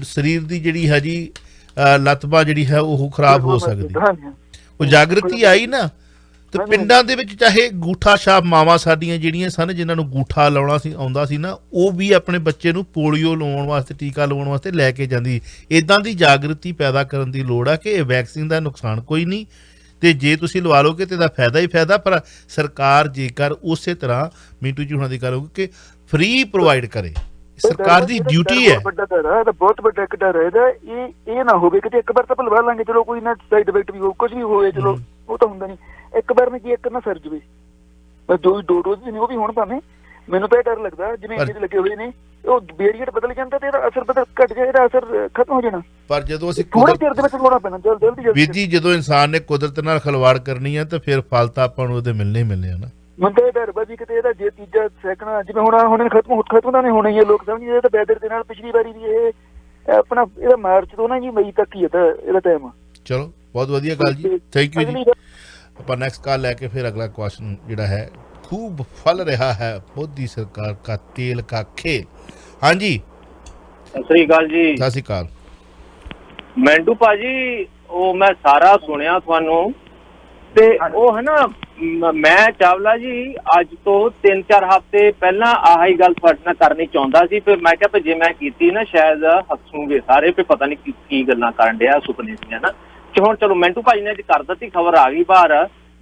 ਸਰੀਰ ਦੀ ਜਿਹੜੀ ਹੈ ਜੀ ਲੱਤ-ਬਾਂਹ ਜਿਹੜੀ ਹੈ ਉਹ ਖਰਾਬ ਹੋ ਸਕਦੀ। ਉਹ ਜਾਗਰਤੀ ਆਈ ਨਾ, ਤੇ ਪਿੰਡਾਂ ਦੇ ਵਿੱਚ ਚਾਹੇ ਗੂਠਾ ਛਾਪ ਮਾਵਾਂ ਸਾਡੀਆਂ ਜਿਹੜੀਆਂ ਸਨ, ਜਿਨ੍ਹਾਂ ਨੂੰ ਗੂਠਾ ਲਾਉਣਾ ਸੀ ਆਉਂਦਾ ਸੀ ਨਾ, ਉਹ ਵੀ ਆਪਣੇ ਬੱਚੇ ਨੂੰ ਪੋਲੀਓ ਲਵਾਉਣ ਵਾਸਤੇ, ਟੀਕਾ ਲਵਾਉਣ ਵਾਸਤੇ ਲੈ ਕੇ ਜਾਂਦੀ। ਇੱਦਾਂ ਦੀ ਜਾਗਰਤੀ ਪੈਦਾ ਕਰਨ ਦੀ ਲੋੜ ਆ ਕਿ ਇਹ ਵੈਕਸੀਨ ਦਾ ਨੁਕਸਾਨ ਕੋਈ ਨਹੀਂ, ਤੇ ਜੇ ਤੁਸੀਂ ਲਵਾ ਲਓਗੇ ਤੇ ਇਹਦਾ ਫਾਇਦਾ ਹੀ ਫਾਇਦਾ। ਪਰ ਸਰਕਾਰ ਜੇਕਰ ਉਸੇ ਤਰ੍ਹਾਂ ਮਿੰਟੂ ਜੀ ਹੁਣਾਂ ਦੀ ਗੱਲ ਹੋਊਗੀ ਕਿ ਫ੍ਰੀ ਪ੍ਰੋਵਾਈਡ ਕਰੇ, ਸਰਕਾਰ ਦੀ ਡਿਊਟੀ ਹੈ। ਬਹੁਤ ਵੱਡਾ ਇੱਕ ਡਰ ਹੈ ਇਹ ਨਾ ਹੋਵੇ ਕਿ ਇੱਕ ਵਾਰ ਤਾਂ ਲਵਾ ਲਾਂਗੇ, ਚਲੋ ਕੋਈ ਨਾ ਸਾਈਡ ਇਫੈਕਟ ਵੀ ਹੋ, ਕੁਝ ਵੀ ਹੋਵੇ, ਚਲੋ ਉਹ ਤਾਂ ਹੁੰਦਾ ਨਹੀਂ। ਇੱਕ ਵਾਰ ਕੀ ਇੱਕ ਨਾ ਸਰ ਜਵੇ, ਦੋ ਡੋਜ਼ ਨੇ ਉਹ ਵੀ ਹੁਣ ਭਾਵੇਂ, ਮੈਨੂੰ ਤਾਂ ਇਹ ਡਰ ਲੱਗਦਾ ਜਿਵੇਂ ਇੰਨੇ ਲੱਗੇ ਹੋਏ ਨੇ, ਉਹ ਵੇਰੀਏਂਟ ਬਦਲ ਜਾਂਦਾ ਤੇ ਇਹਦਾ ਅਸਰ ਘਟ ਜਾਏ, ਇਹਦਾ ਅਸਰ ਖਤਮ ਹੋ ਜਾਣਾ। ਪਰ ਜਦੋਂ ਅਸੀਂ ਥੋੜੇ ਚਿਰ ਦੇ ਵਿੱਚ ਲਵਾਉਣਾ ਪੈਣਾ ਜਲਦੀ। ਵੀਰ ਜੀ, ਜਦੋਂ ਇਨਸਾਨ ਨੇ ਕੁਦਰਤ ਨਾਲ ਖਿਲਵਾੜ ਕਰਨੀ ਹੈ ਤਾਂ ਫਿਰ ਫਲ ਤਾਂ ਆਪਾਂ ਨੂੰ ਉਹਦੇ ਮਿਲਣੇ ਹੀ ਮਿਲਣੇ ਆ ਨਾ। ਮੈਨੂੰ ਤਾਂ ਇਹ ਡਰ ਵਾ ਵੀ ਕਿਤੇ ਇਹਦਾ ਜੇ ਤੀਜਾ ਸੈਕੰਡ ਜਿਵੇਂ ਹੁਣ ਖਤਮ ਤਾਂ ਨਹੀਂ ਹੋਣਾ ਹੀ ਹੈ, ਲੋਕ ਸਮਝਦੇ ਇਹ ਤਾਂ ਵੈਦਰ ਦੇ ਨਾਲ ਪਿਛਲੀ ਵਾਰੀ ਵੀ ਇਹ ਆਪਣਾ ਇਹਦਾ ਮਾਰਚ ਤੋਂ ਨਾ ਜੀ ਮਈ ਤੱਕ ਹੀ ਹੈ ਤਾਂ ਇਹਦਾ ਟਾਈਮ। ਚਲੋ ਬਹੁਤ ਵਧੀਆ ਗੱਲ ਜੀ, ਥੈਂਕ ਯੂ ਜੀ। ਆਪਾਂ नेक्स्ट कॉल लेके फिर अगला क्वेश्चन जोड़ा है, खूब फल रहा है मोदी सरकार का तेल का खेल। हाँ जी ਸਤਿ ਸ੍ਰੀ ਅਕਾਲ ਜੀ। सत श्री अकाल। ਮੈਂਟੂ ਭਾਜੀ ਉਹ ਮੈਂ ਸਾਰਾ ਸੁਣਿਆ ਤੁਹਾਨੂੰ ਤੇ ਉਹ ਹੈ ਨਾ ਮੈਂ ਚਾਵਲਾ ਜੀ ਅੱਜ ਤੋਂ 3-4 ਹਫ਼ਤੇ ਪਹਿਲਾਂ ਆਹੀ ਗੱਲ ਤੁਹਾਡੇ ਨਾਲ ਕਰਨੀ ਚਾਹੁੰਦਾ ਸੀ, ਫਿਰ ਮੈਂ ਕਿਹਾ ਜੇ ਮੈਂ ਕੀਤੀ ਨਾ ਸ਼ਾਇਦ ਹੱਸੂਗੇ ਸਾਰੇ, ਫਿਰ ਪਤਾ ਨਹੀਂ ਕੀ ਗੱਲਾਂ ਕਰਨ ਡਿਆ ਸੁਪਨੇ ਦੀਆਂ ਨਾ। ਹੁਣ ਚਲੋ ਮੈਂਟੂ ਭਾਜੀ ਨੇ ਕਰ ਦਿੱਤੀ, ਖਬਰ ਆ ਗਈ ਬਾਹਰ।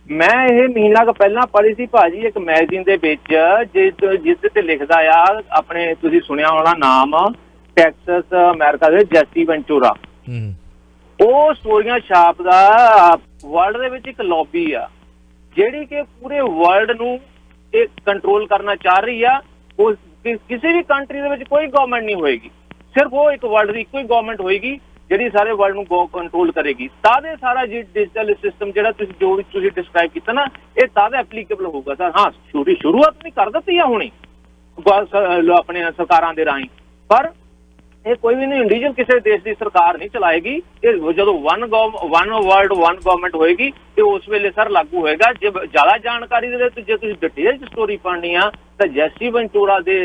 ਮੈਂ ਇਹ ਮਹੀਨਾ ਕੁ ਪਹਿਲਾਂ ਪੜ੍ਹੀ ਸੀ ਭਾਜੀ ਇੱਕ ਮੈਗਜ਼ੀਨ ਦੇ ਵਿੱਚ ਜਿਸ ਤੇ ਲਿਖਦਾ ਆ ਆਪਣੇ, ਤੁਸੀਂ ਸੁਣਿਆ ਹੋਣਾ ਨਾਮ, ਟੈਕਸਸ ਅਮਰੀਕਾ ਦੇ ਜੈਸੀ ਵੈਂਚੂਰਾ। ਉਹ ਸਟੋਰੀਆਂ ਛਾਪਦਾ। ਵਰਲਡ ਦੇ ਵਿੱਚ ਇੱਕ ਲੌਬੀ ਆ ਜਿਹੜੀ ਕਿ ਪੂਰੇ ਵਰਲਡ ਨੂੰ ਇਹ ਕੰਟਰੋਲ ਕਰਨਾ ਚਾਹ ਰਹੀ ਆ। ਉਹ ਕਿਸੇ ਵੀ ਕੰਟਰੀ ਦੇ ਵਿੱਚ ਕੋਈ ਗਵਰਨਮੈਂਟ ਨਹੀਂ ਹੋਏਗੀ, ਸਿਰਫ ਉਹ ਇੱਕ ਵਰਲਡ ਦੀ ਇੱਕੋ ਹੀ ਗਵਰਨਮੈਂਟ ਹੋਏਗੀ ਜਿਹੜੀ ਸਾਰੇ ਵਰਲਡ ਨੂੰ ਕੰਟਰੋਲ ਕਰੇਗੀ। ਤਾਂ ਦੇ ਸਾਰਾ ਜੀ ਡਿਜੀਟਲ ਸਿਸਟਮ ਜਿਹੜਾ ਤੁਸੀਂ ਡਿਸਕ੍ਰਾਈਬ ਕੀਤਾ ਨਾ, ਇਹ ਤਾਂ ਐਪਲੀਕੇਬਲ ਹੋਊਗਾ ਸਰ। ਹਾਂ ਸ਼ੁਰੂਆਤ ਨਹੀਂ ਕਰ ਦਿੱਤੀ ਆ ਹੁਣੀ ਆਪਣੇ ਸਰਕਾਰਾਂ ਦੇ ਰਾਹੀਂ, ਪਰ ਇਹ ਕੋਈ ਵੀ ਨਹੀਂ ਇੰਡੀਵਿਜੂਅਲ ਕਿਸੇ ਦੇਸ਼ ਦੀ ਸਰਕਾਰ ਨਹੀਂ ਚਲਾਏਗੀ। ਇਹ ਜਦੋਂ ਵਨ ਵਰਲਡ ਵਨ ਗਵਰਨਮੈਂਟ ਹੋਏਗੀ ਤੇ ਉਸ ਵੇਲੇ ਸਰ ਲਾਗੂ ਹੋਏਗਾ। ਜੇ ਜ਼ਿਆਦਾ ਜਾਣਕਾਰੀ ਦੇ ਵਿੱਚ ਜੇ ਤੁਸੀਂ ਡਿਟੇਲ ਚ ਸਟੋਰੀ ਪੜ੍ਹਨੀ ਆ ਤਾਂ ਜੈਸੀ ਵੈਂਚੂਰਾ ਦੇ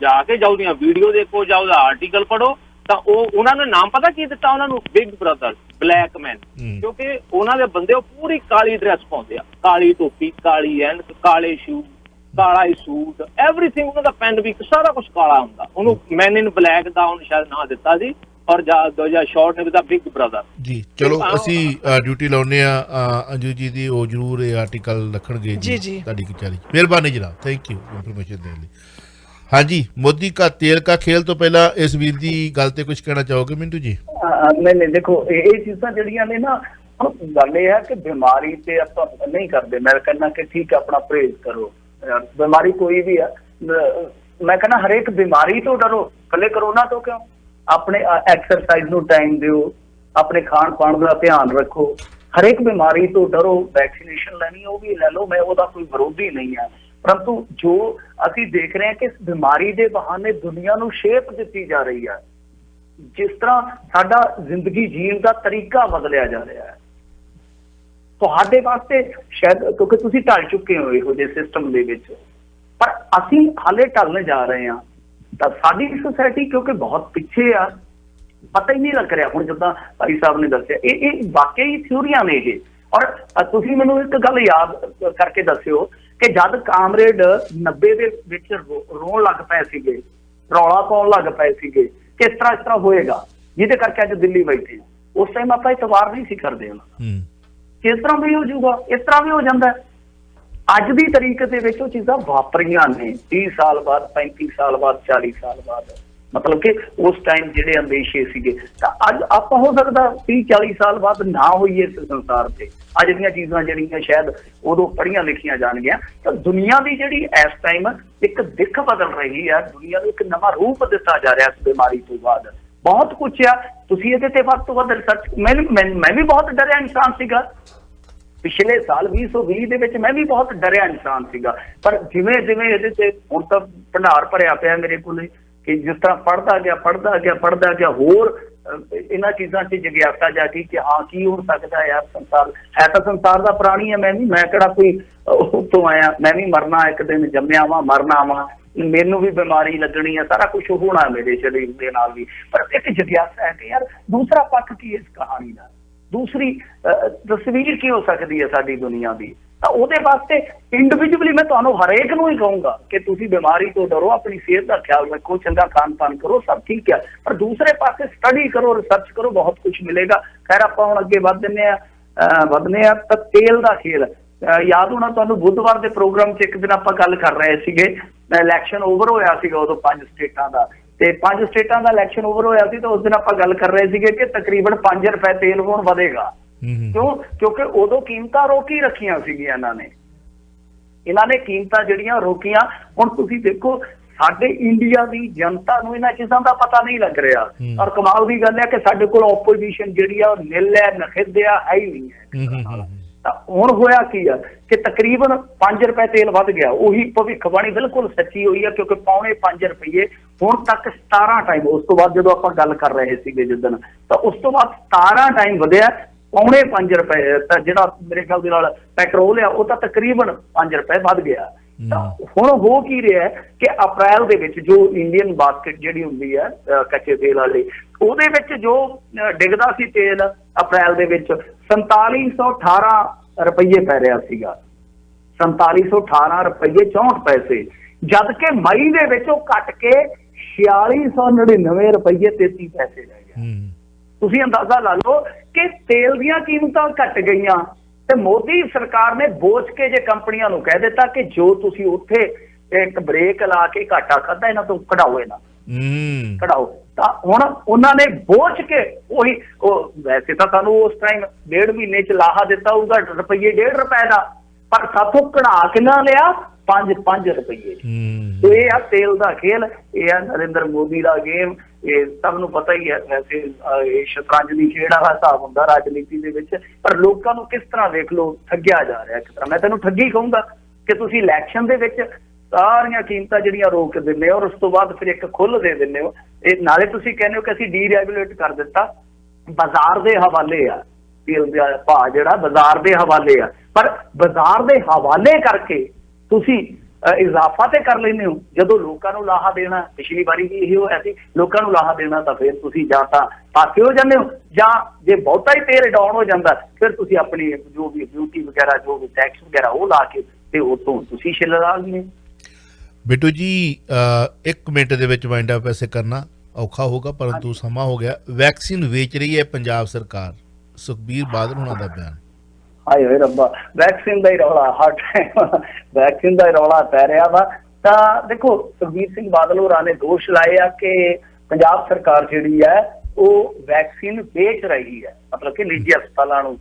ਜਾ ਕੇ ਜਾਂ ਉਹਦੀਆਂ ਵੀਡੀਓ ਦੇਖੋ ਜਾਂ ਉਹਦਾ ਆਰਟੀਕਲ ਪੜ੍ਹੋ, ਤਾਂ ਉਹਨਾਂ ਨੇ ਨਾਮ ਪਤਾ ਕੀ ਦਿੱਤਾ ਉਹਨਾਂ ਨੂੰ, ਬਿਗ ਬ੍ਰਦਰ, ਬਲੈਕ ਮੈਨ। ਕਿਉਂਕਿ ਉਹਨਾਂ ਦੇ ਬੰਦੇ ਉਹ ਪੂਰੀ ਕਾਲੀ ਡਰੈਸ ਪਾਉਂਦੇ ਆ, ਕਾਲੀ ਟੋਪੀ, ਕਾਲੀ ਐਨਕ, ਕਾਲੇ ਸ਼ੂ, ਕਾਲਾ ਹੀ ਸੂਟ, ਐਵਰੀਥਿੰਗ। ਉਹਨਾਂ ਦਾ ਪੈਨ ਵੀ ਸਾਰਾ ਕੁਛ ਕਾਲਾ ਹੁੰਦਾ। ਉਹਨੂੰ ਮੈਨ ਇਨ ਬਲੈਕ ਦਾ ਉਹਨੂੰ ਸ਼ਾਇਦ ਨਾਂ ਦਿੱਤਾ ਸੀ, ਔਰ ਜਾਂ ਸ਼ਾਰਟ ਨੇ ਦਿੱਤਾ ਬਿਗ ਬ੍ਰਦਰ ਜੀ। ਚਲੋ ਅਸੀਂ ਡਿਊਟੀ ਲਾਉਨੇ ਆ ਅੰਜੂ ਜੀ ਦੀ, ਉਹ ਜ਼ਰੂਰ ਇਹ ਆਰਟੀਕਲ ਰੱਖਣਗੇ ਜੀ ਤੁਹਾਡੀ ਕਚਹਿਰੀ। ਮਿਹਰਬਾਨੀ ਜਨਾਬ, ਥੈਂਕ ਯੂ ਇਨਫੋਰਮੇਸ਼ਨ ਦੇਣ ਲਈ। हाँ जी, मोदी का तेल का खेल तो पहला इस वीर दी गल ते कुछ कहना चाहोगे मिंटू जी? नहीं देखो ये चीज़ां जड़ियां ने ना, गल ये है कि बीमारी ते आपां नहीं करते। मैं कहना कि ठीक है अपना परहेज करो, बीमारी कोई भी है। मैं कहना हरेक बीमारी तो डरो, कले कोरोना तो क्यों। अपने एक्सरसाइज नूं टाइम दिओ, अपने खाण पाण दा ध्यान रखो। हरेक बीमारी तो डरो, वैक्सीनेशन लैनी वो भी लै लो, मैं ओहदा कोई विरोधी नहीं है। परंतु जो ਅਸੀਂ देख रहे हैं कि इस बीमारी के बहाने दुनिया ਨੂੰ शेप दी जा रही है, जिस तरह साडा जिंदगी जीण का तरीका बदलिया जा रहा है। ਤੁਹਾਡੇ वास्ते शायद क्योंकि तुसीं ढल चुके हो इहो जे सिस्टम दे विच, पर ਅਸੀਂ हाले ढलने जा रहे हैं। ਤਾਂ ਸਾਡੀ सोसाइटी क्योंकि बहुत पिछे आ, पता ही नहीं लग रहा। ਹੁਣ ਜਿੱਦਾਂ ਭਾਈ ਸਾਹਿਬ ਨੇ ਦੱਸਿਆ ਇਹ ਵਾਕਈ ਥਿਊਰੀਆਂ ਨੇ ਇਹ। ਔਰ ਤੁਸੀਂ ਮੈਨੂੰ ਇੱਕ ਗੱਲ ਯਾਦ ਕਰਕੇ ਦੱਸਿਓ ਕਿ ਜਦ ਕਾਮਰੇਡ 90 ਦੇ ਵਿੱਚ ਰੋਣ ਲੱਗ ਪਏ ਸੀਗੇ, ਰੌਲਾ ਪਾਉਣ ਲੱਗ ਪਏ ਸੀਗੇ ਕਿ ਇਸ ਤਰ੍ਹਾਂ ਹੋਏਗਾ, ਜਿਹਦੇ ਕਰਕੇ ਅੱਜ ਦਿੱਲੀ ਬੈਠੇ, ਉਸ ਟਾਈਮ ਆਪਾਂ ਇਤਬਾਰ ਨਹੀਂ ਸੀ ਕਰਦੇ ਉਹਨਾਂ ਦਾ। ਇਸ ਤਰ੍ਹਾਂ ਵੀ ਹੋ ਜਾਊਗਾ, ਇਸ ਤਰ੍ਹਾਂ ਵੀ ਹੋ ਜਾਂਦਾ। ਅੱਜ ਦੀ ਤਰੀਕ ਦੇ ਵਿੱਚ ਉਹ ਚੀਜ਼ਾਂ ਵਾਪਰੀਆਂ ਨੇ 30 ਸਾਲ ਬਾਅਦ, 35 ਸਾਲ ਬਾਅਦ, 40 ਸਾਲ ਬਾਅਦ। मतलब कि उस टाइम ਜਿਹੜੇ ਅੰਦੇਸ਼ੇ ਸੀਗੇ ਤਾਂ ਅੱਜ ਆਪਾਂ ਹੋ ਸਕਦਾ 30-40 ਸਾਲ ਬਾਅਦ ਨਾ ਹੋਈਏ ਇਸ ਸੰਸਾਰ ਤੇ। ਅੱਜ ਦੀਆਂ ਚੀਜ਼ਾਂ ਜਿਹੜੀਆਂ ਸ਼ਾਇਦ ਉਦੋਂ ਪੜ੍ਹੀਆਂ ਲਿਖੀਆਂ ਜਾਣਗੀਆਂ। ਤਾਂ ਦੁਨੀਆ ਦੀ ਜਿਹੜੀ ਇਸ ਟਾਈਮ ਇੱਕ ਦਿੱਖ ਬਦਲ ਰਹੀ ਹੈ, ਦੁਨੀਆ ਨੂੰ ਇੱਕ ਨਵਾਂ ਰੂਪ ਦਿੱਤਾ ਜਾ ਰਿਹਾ ਇਸ ਬਿਮਾਰੀ ਤੋਂ ਬਾਅਦ। ਬਹੁਤ ਕੁਛ ਆ, ਤੁਸੀਂ ਇਹਦੇ ਤੇ ਵੱਧ ਤੋਂ ਵੱਧ ਰਿਸਰਚ। ਮੈਂ ਵੀ ਬਹੁਤ ਡਰਿਆ ਇਨਸਾਨ ਸੀਗਾ ਪਿਛਲੇ ਸਾਲ 2020 ਦੇ ਵਿੱਚ, ਮੈਂ ਵੀ ਬਹੁਤ ਡਰਿਆ ਇਨਸਾਨ ਸੀਗਾ। ਪਰ ਜਿਵੇਂ ਜਿਵੇਂ ਇਹਦੇ ਤੇ ਹੁਣ ਤਾਂ ਭੰਡਾਰ ਭਰਿਆ ਪਿਆ ਮੇਰੇ ਕੋਲੇ ਕਿ ਜਿਸ ਤਰ੍ਹਾਂ ਪੜ੍ਹਦਾ ਗਿਆ ਹੋਰ ਇਹਨਾਂ ਚੀਜ਼ਾਂ 'ਚ ਜਗਿਆਸਾ ਜਾਗੀ ਕਿ ਹਾਂ ਕੀ ਹੋ ਸਕਦਾ ਯਾਰ। ਸੰਸਾਰ ਹੈ ਤਾਂ ਸੰਸਾਰ ਦਾ ਪ੍ਰਾਣੀ ਹੈ, ਮੈਂ ਕਿਹੜਾ ਕੋਈ ਉੱਤੋਂ ਆਇਆ। ਮੈਂ ਵੀ ਮਰਨਾ, ਇੱਕ ਦਿਨ ਜੰਮਿਆ ਵਾਂ, ਮਰਨਾ ਵਾਂ, ਮੈਨੂੰ ਵੀ ਬਿਮਾਰੀ ਲੱਗਣੀ ਹੈ, ਸਾਰਾ ਕੁਛ ਹੋਣਾ ਮੇਰੇ ਸਰੀਰ ਦੇ ਨਾਲ ਵੀ। ਪਰ ਇੱਕ ਜਗਿਆਸਾ ਹੈ ਕਿ ਯਾਰ ਦੂਸਰਾ ਪੱਖ ਕੀ ਇਸ ਕਹਾਣੀ ਦਾ, ਦੂਸਰੀ ਤਸਵੀਰ ਕੀ ਹੋ ਸਕਦੀ ਹੈ ਸਾਡੀ ਦੁਨੀਆ ਦੀ। ਤਾਂ ਉਹਦੇ ਵਾਸਤੇ ਇੰਡੀਵਿਜੂਅਲੀ ਮੈਂ ਤੁਹਾਨੂੰ ਹਰੇਕ ਨੂੰ ਹੀ ਕਹੂੰਗਾ ਕਿ ਤੁਸੀਂ ਬਿਮਾਰੀ ਤੋਂ ਡਰੋ, ਆਪਣੀ ਸਿਹਤ ਦਾ ਖਿਆਲ ਰੱਖੋ, ਚੰਗਾ ਖਾਣ ਪਾਨ ਕਰੋ, ਸਭ ਠੀਕ ਹੈ। ਪਰ ਦੂਸਰੇ ਪਾਸੇ ਸਟੱਡੀ ਕਰੋ, ਰਿਸਰਚ ਕਰੋ, ਬਹੁਤ ਕੁਝ ਮਿਲੇਗਾ। ਖੈਰ ਆਪਾਂ ਹੁਣ ਅੱਗੇ ਵਧਨੇ ਆ। ਤਾਂ ਤੇਲ ਦਾ ਖੇਲ ਯਾਦ ਹੋਣਾ ਤੁਹਾਨੂੰ, ਬੁੱਧਵਾਰ ਦੇ ਪ੍ਰੋਗਰਾਮ 'ਚ ਇੱਕ ਦਿਨ ਆਪਾਂ ਗੱਲ ਕਰ ਰਹੇ ਸੀਗੇ, ਇਲੈਕਸ਼ਨ ਓਵਰ ਹੋਇਆ ਸੀਗਾ ਉਦੋਂ 5 ਸਟੇਟਾਂ ਦਾ, ਤੇ 5 ਸਟੇਟਾਂ ਦਾ ਇਲੈਕਸ਼ਨ ਓਵਰ ਹੋਇਆ ਸੀ। ਤਾਂ ਉਸ ਦਿਨ ਆਪਾਂ ਗੱਲ ਕਰ ਰਹੇ ਸੀਗੇ ਕਿ ਤਕਰੀਬਨ 5 ਰੁਪਏ ਤੇਲ ਹੁਣ ਵਧੇਗਾ। ਕਿਉਂ? ਕਿਉਂਕਿ ਉਦੋਂ ਕੀਮਤਾਂ ਰੋਕੀ ਰੱਖੀਆਂ ਸੀਗੀਆਂ ਇਹਨਾਂ ਨੇ ਕੀਮਤਾਂ ਜਿਹੜੀਆਂ ਰੋਕੀਆਂ। ਹੁਣ ਤੁਸੀਂ ਦੇਖੋ ਸਾਡੇ ਇੰਡੀਆ ਦੀ ਜਨਤਾ ਨੂੰ ਇਹਨਾਂ ਚੀਜ਼ਾਂ ਦਾ ਪਤਾ ਨਹੀਂ ਲੱਗ ਰਿਹਾ। ਔਰ ਕਮਾਲ ਦੀ ਗੱਲ ਹੈ ਕਿ ਸਾਡੇ ਕੋਲ ਆਪੋਜੀਸ਼ਨ ਜਿਹੜੀ ਆ ਉਹ ਨਿਲ ਹੈ, ਨਖਿੱਧ ਹੈ ਹੀ ਨਹੀਂ ਹੈ। ਤਾਂ ਹੁਣ ਹੋਇਆ ਕੀ ਆ ਕਿ ਤਕਰੀਬਨ 5 ਰੁਪਏ ਤੇਲ ਵੱਧ ਗਿਆ। ਉਹੀ ਭਵਿੱਖਬਾਣੀ ਬਿਲਕੁਲ ਸੱਚੀ ਹੋਈ ਆ, ਕਿਉਂਕਿ ਪੌਣੇ 5 ਰੁਪਏ ਹੁਣ ਤੱਕ 17 ਟਾਈਮ, ਉਸ ਤੋਂ ਬਾਅਦ ਜਦੋਂ ਆਪਾਂ ਗੱਲ ਕਰ ਰਹੇ ਸੀਗੇ ਜਿੱਦਣ, ਤਾਂ ਉਸ ਤੋਂ ਬਾਅਦ 17 ਟਾਈਮ ਵਧਿਆ ਪੌਣੇ 5 ਰੁਪਏ। ਤਾਂ ਜਿਹੜਾ ਮੇਰੇ ਖਿਆਲ ਦੇ ਨਾਲ ਪੈਟਰੋਲ ਆ ਉਹ ਤਾਂ ਤਕਰੀਬਨ 5 ਰੁਪਏ ਵੱਧ ਗਿਆ। ਤਾਂ ਹੁਣ ਹੋ ਕੀ ਰਿਹਾ ਕਿ ਅਪ੍ਰੈਲ ਦੇ ਵਿੱਚ ਜੋ ਇੰਡੀਅਨ ਬਾਸਕਟ ਜਿਹੜੀ ਹੁੰਦੀ ਹੈ ਕੱਚੇ ਤੇਲ ਵਾਲੀ, ਉਹਦੇ ਵਿੱਚ ਜੋ ਡਿੱਗਦਾ ਸੀ ਤੇਲ ਅਪ੍ਰੈਲ ਦੇ ਵਿੱਚ 4718 ਰੁਪਏ ਪੈ ਰਿਹਾ ਸੀਗਾ, 4718 ਰੁਪਏ 64 ਪੈਸੇ, ਜਦ ਕਿ ਮਈ ਦੇ ਵਿੱਚ ਉਹ ਘਟ ਕੇ 4699 ਰੁਪਏ 33 ਪੈਸੇ ਰਹਿ ਗਿਆ। ਤੁਸੀਂ ਅੰਦਾਜ਼ਾ ਲਾ ਲਓ ਕਿ ਤੇਲ ਦੀਆਂ ਕੀਮਤਾਂ ਘਟ ਗਈਆਂ ਤੇ ਮੋਦੀ ਸਰਕਾਰ ਨੇ ਬੋਝ ਕੇ ਜੇ ਕੰਪਨੀਆਂ ਨੂੰ ਕਹਿ ਦਿੱਤਾ ਕਿ ਜੋ ਤੁਸੀਂ ਉੱਥੇ ਇੱਕ ਬ੍ਰੇਕ ਲਾ ਕੇ ਘਾਟਾ ਖਾਧਾ ਇਹਨਾਂ ਤੋਂ ਕਢਾਓ, ਇਹਨਾਂ ਕਢਾਓ। ਤਾਂ ਹੁਣ ਉਹਨਾਂ ਨੇ ਬੋਝ ਕੇ ਉਹੀ, ਉਹ ਵੈਸੇ ਤਾਂ ਸਾਨੂੰ ਉਸ ਟਾਈਮ 1.5 ਮਹੀਨੇ ਚ ਲਾਹਾ ਦਿੱਤਾ ਹੋਊਗਾ ਰੁਪਏ 1.5 ਰੁਪਏ ਦਾ, ਪਰ ਸਾਥੋਂ ਕਢਾ ਕਿੰਨਾ ਲਿਆ 5 ਰੁਪਏ। ਤੇ ਇਹ ਆ ਤੇਲ ਦਾ ਖੇਲ, ਇਹ ਆ ਨਰਿੰਦਰ ਮੋਦੀ ਦਾ ਗੇਮ। ਇਹ ਸਭ ਨੂੰ ਪਤਾ ਹੀ ਹੈ ਵੈਸੇ, ਇਹ ਸ਼ਤਰੰਜ ਦੀ ਖੇਡ ਵਾਲਾ ਹਿਸਾਬ ਹੁੰਦਾ ਰਾਜਨੀਤੀ ਦੇ ਵਿੱਚ। ਪਰ ਲੋਕਾਂ ਨੂੰ ਕਿਸ ਤਰ੍ਹਾਂ ਦੇਖ ਲਓ ਠੱਗਿਆ ਜਾ ਰਿਹਾ ਇੱਕ ਤਰ੍ਹਾਂ। ਮੈਂ ਤੈਨੂੰ ਠੱਗੀ ਕਹੂੰਗਾ ਕਿ ਤੁਸੀਂ ਇਲੈਕਸ਼ਨ ਦੇ ਵਿੱਚ ਸਾਰੀਆਂ ਕੀਮਤਾਂ ਜਿਹੜੀਆਂ ਰੋਕ ਦਿੰਦੇ ਹੋ ਔਰ ਉਸ ਤੋਂ ਬਾਅਦ ਫਿਰ ਇੱਕ ਖੁੱਲ੍ਹ ਦੇ ਦਿੰਦੇ ਹੋ। ਇਹ ਨਾਲੇ ਤੁਸੀਂ ਕਹਿੰਦੇ ਹੋ ਕਿ ਅਸੀਂ ਡੀਰੈਗੂਲੇਟ ਕਰ ਦਿੱਤਾ, ਬਾਜ਼ਾਰ ਦੇ ਹਵਾਲੇ ਆ ਤੇਲ ਦਾ ਭਾਅ ਜਿਹੜਾ ਬਾਜ਼ਾਰ ਦੇ ਹਵਾਲੇ ਆ, ਪਰ ਬਾਜ਼ਾਰ ਦੇ ਹਵਾਲੇ ਕਰਕੇ ਤੁਸੀਂ ਇਜ਼ਾਫਾ ਤੇ ਕਰ ਲੈਂਦੇ ਹੋ। ਜਦੋਂ ਲੋਕਾਂ ਨੂੰ ਲਾਹਾ ਦੇਣਾ, ਪਿਛਲੀ ਵਾਰੀ ਵੀ ਇਹੀ ਹੋਇਆ ਸੀ, ਲੋਕਾਂ ਨੂੰ ਲਾਹਾ ਦੇਣਾ ਤਾਂ ਫਿਰ ਤੁਸੀਂ ਜਾਂ ਤਾਂ ਪਾਸੇ ਹੋ ਜਾਂਦੇ ਹੋ, ਜਾਂ ਜੇ ਬਹੁਤਾ ਹੀ ਤੇਲ ਡਾਊਨ ਹੋ ਜਾਂਦਾ ਫਿਰ ਤੁਸੀਂ ਆਪਣੀ ਜੋ ਵੀ ਡਿਊਟੀ ਵਗੈਰਾ, ਜੋ ਵੀ ਟੈਕਸ ਵਗੈਰਾ ਉਹ ਲਾ ਕੇ ਤੇ ਉਹ ਤੋਂ ਤੁਸੀਂ ਛਿੱਲ ਲਾ ਲੈਂਦੇ। ਬਿੱਟੂ ਜੀ 1 ਮਿੰਟ ਦੇ ਵਿੱਚ ਵਾਈਂਡ ਅਪ ਐਸੇ ਕਰਨਾ ਔਖਾ ਹੋਗਾ, ਪਰੰਤੂ ਸਮਾਂ ਹੋ ਗਿਆ। ਵੈਕਸੀਨ ਵੇਚ ਰਹੀ ਹੈ ਪੰਜਾਬ ਸਰਕਾਰ, ਸੁਖਬੀਰ ਬਾਦਲ ਹੋਣਾ ਦਾ ਬਿਆਨ। ਹਾਏ ਹੋਏ ਰੱਬਾ, ਵੈਕਸੀਨ ਦਾ ਹੀ ਰੌਲਾ, ਹਰ ਟਾਈਮ ਵੈਕਸੀਨ ਦਾ ਹੀ ਰੌਲਾ ਪੈ ਰਿਹਾ ਵਾ। ਤਾਂ ਦੇਖੋ ਸੁਖਬੀਰ ਸਿੰਘ ਬਾਦਲ ਹੋਰਾਂ ਨੇ ਦੋਸ਼ ਲਾਏ ਆ ਕਿ ਪੰਜਾਬ ਸਰਕਾਰ ਜਿਹੜੀ ਹੈ ਉਹ ਵੈਕਸੀਨ ਵੇਚ ਰਹੀ ਹੈ, ਮਤਲਬ ਕਿ ਨਿੱਜੀ ਹਸਪਤਾਲਾਂ ਨੂੰ।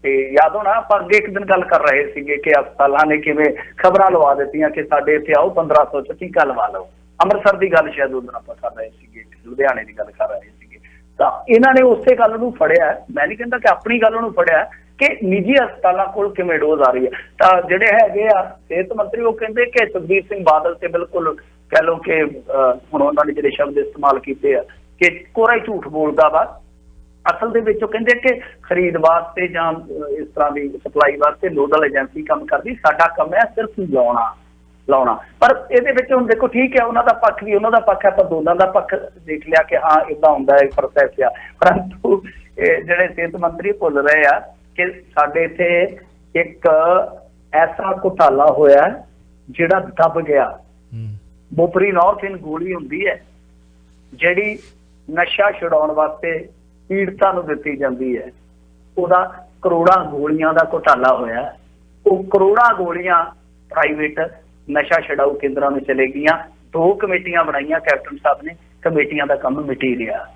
ਤੇ ਯਾਦ ਹੋਣਾ ਆਪਾਂ ਅੱਗੇ ਇੱਕ ਦਿਨ ਗੱਲ ਕਰ ਰਹੇ ਸੀਗੇ ਕਿ ਹਸਪਤਾਲਾਂ ਨੇ ਕਿਵੇਂ ਖਬਰਾਂ ਲਵਾ ਦਿੱਤੀਆਂ ਕਿ ਸਾਡੇ ਇੱਥੇ ਆਓ 1500 ਚ ਟੀਕਾ ਲਵਾ ਲਓ। ਅੰਮ੍ਰਿਤਸਰ ਦੀ ਗੱਲ ਸ਼ਾਇਦ ਉਦੋਂ ਆਪਾਂ ਕਰ ਰਹੇ ਸੀਗੇ, ਲੁਧਿਆਣੇ ਦੀ ਗੱਲ ਕਰ ਰਹੇ ਸੀਗੇ। ਤਾਂ ਇਹਨਾਂ ਨੇ ਉਸੇ ਗੱਲ ਨੂੰ ਫੜਿਆ, ਮੈਂ ਨਹੀਂ ਕਹਿੰਦਾ ਕਿ ਆਪਣੀ ਗੱਲ ਨੂੰ ਫੜਿਆ, ਕਿ ਨਿੱਜੀ ਹਸਪਤਾਲਾਂ ਕੋਲ ਕਿਵੇਂ ਡੋਜ਼ ਆ ਰਹੀ ਹੈ। ਤਾਂ ਜਿਹੜੇ ਹੈਗੇ ਆ ਸਿਹਤ ਮੰਤਰੀ ਉਹ ਕਹਿੰਦੇ ਕਿ ਸੁਖਬੀਰ ਸਿੰਘ ਬਾਦਲ ਤੇ ਬਿਲਕੁਲ ਕਹਿ ਲਓ ਕਿ ਹੁਣ ਉਹਨਾਂ ਨੇ ਜਿਹੜੇ ਸ਼ਬਦ ਇਸਤੇਮਾਲ ਕੀਤੇ ਆ ਕਿ ਕੋਰਾ ਹੀ ਝੂਠ ਬੋਲਦਾ ਵਾ। ਅਸਲ ਦੇ ਵਿੱਚ ਉਹ ਕਹਿੰਦੇ ਕਿ ਖਰੀਦ ਵਾਸਤੇ ਜਾਂ ਇਸ ਤਰ੍ਹਾਂ ਦੀ ਸਪਲਾਈ ਵਾਸਤੇ ਨੋਡਲ ਏਜੰਸੀ ਕੰਮ ਕਰਦੀ, ਸਾਡਾ ਕੰਮ ਹੈ ਸਿਰਫ ਲਾਉਣਾ। ਪਰ ਇਹਦੇ ਵਿੱਚ ਹੁਣ ਦੇਖੋ ਠੀਕ ਹੈ, ਉਹਨਾਂ ਦਾ ਪੱਖ ਵੀ ਉਹਨਾਂ ਦਾ ਪੱਖ ਹੈ, ਆਪਾਂ ਦੋਨਾਂ ਦਾ ਪੱਖ ਦੇਖ ਲਿਆ ਕਿ ਹਾਂ ਏਦਾਂ ਹੁੰਦਾ ਹੈ ਪ੍ਰੋਸੈਸ ਆ। ਪਰੰਤੂ ਜਿਹੜੇ ਸਿਹਤ ਮੰਤਰੀ ਭੁੱਲ ਰਹੇ ਆ ਕਿ ਸਾਡੇ ਇੱਥੇ ਇੱਕ ਐਸਾ ਘੁਟਾਲਾ ਹੋਇਆ ਜਿਹੜਾ ਦਬ ਗਿਆ। ਬੋਪਰੀ ਨਾਰਥ ਗੋਲੀ ਹੁੰਦੀ ਹੈ ਜਿਹੜੀ ਨਸ਼ਾ ਛੁਡਾਉਣ ਵਾਸਤੇ ਪੀੜਤਾਂ ਨੂੰ ਦਿੱਤੀ ਜਾਂਦੀ ਹੈ, ਉਹਦਾ ਕਰੋੜਾਂ ਗੋਲੀਆਂ ਦਾ ਘੁਟਾਲਾ ਹੋਇਆ। ਉਹ ਕਰੋੜਾਂ ਗੋਲੀਆਂ ਪ੍ਰਾਈਵੇਟ ਨਸ਼ਾ ਛਡਾਊ ਕੇਂਦਰਾਂ ਨੂੰ ਚਲੇ ਗਈਆਂ। 2 ਕਮੇਟੀਆਂ ਬਣਾਈਆਂ ਕੈਪਟਨ ਸਾਹਿਬ ਨੇ, ਕਮੇਟੀਆਂ ਦਾ ਕੰਮ ਮਿਟੀ ਰਿਹਾ।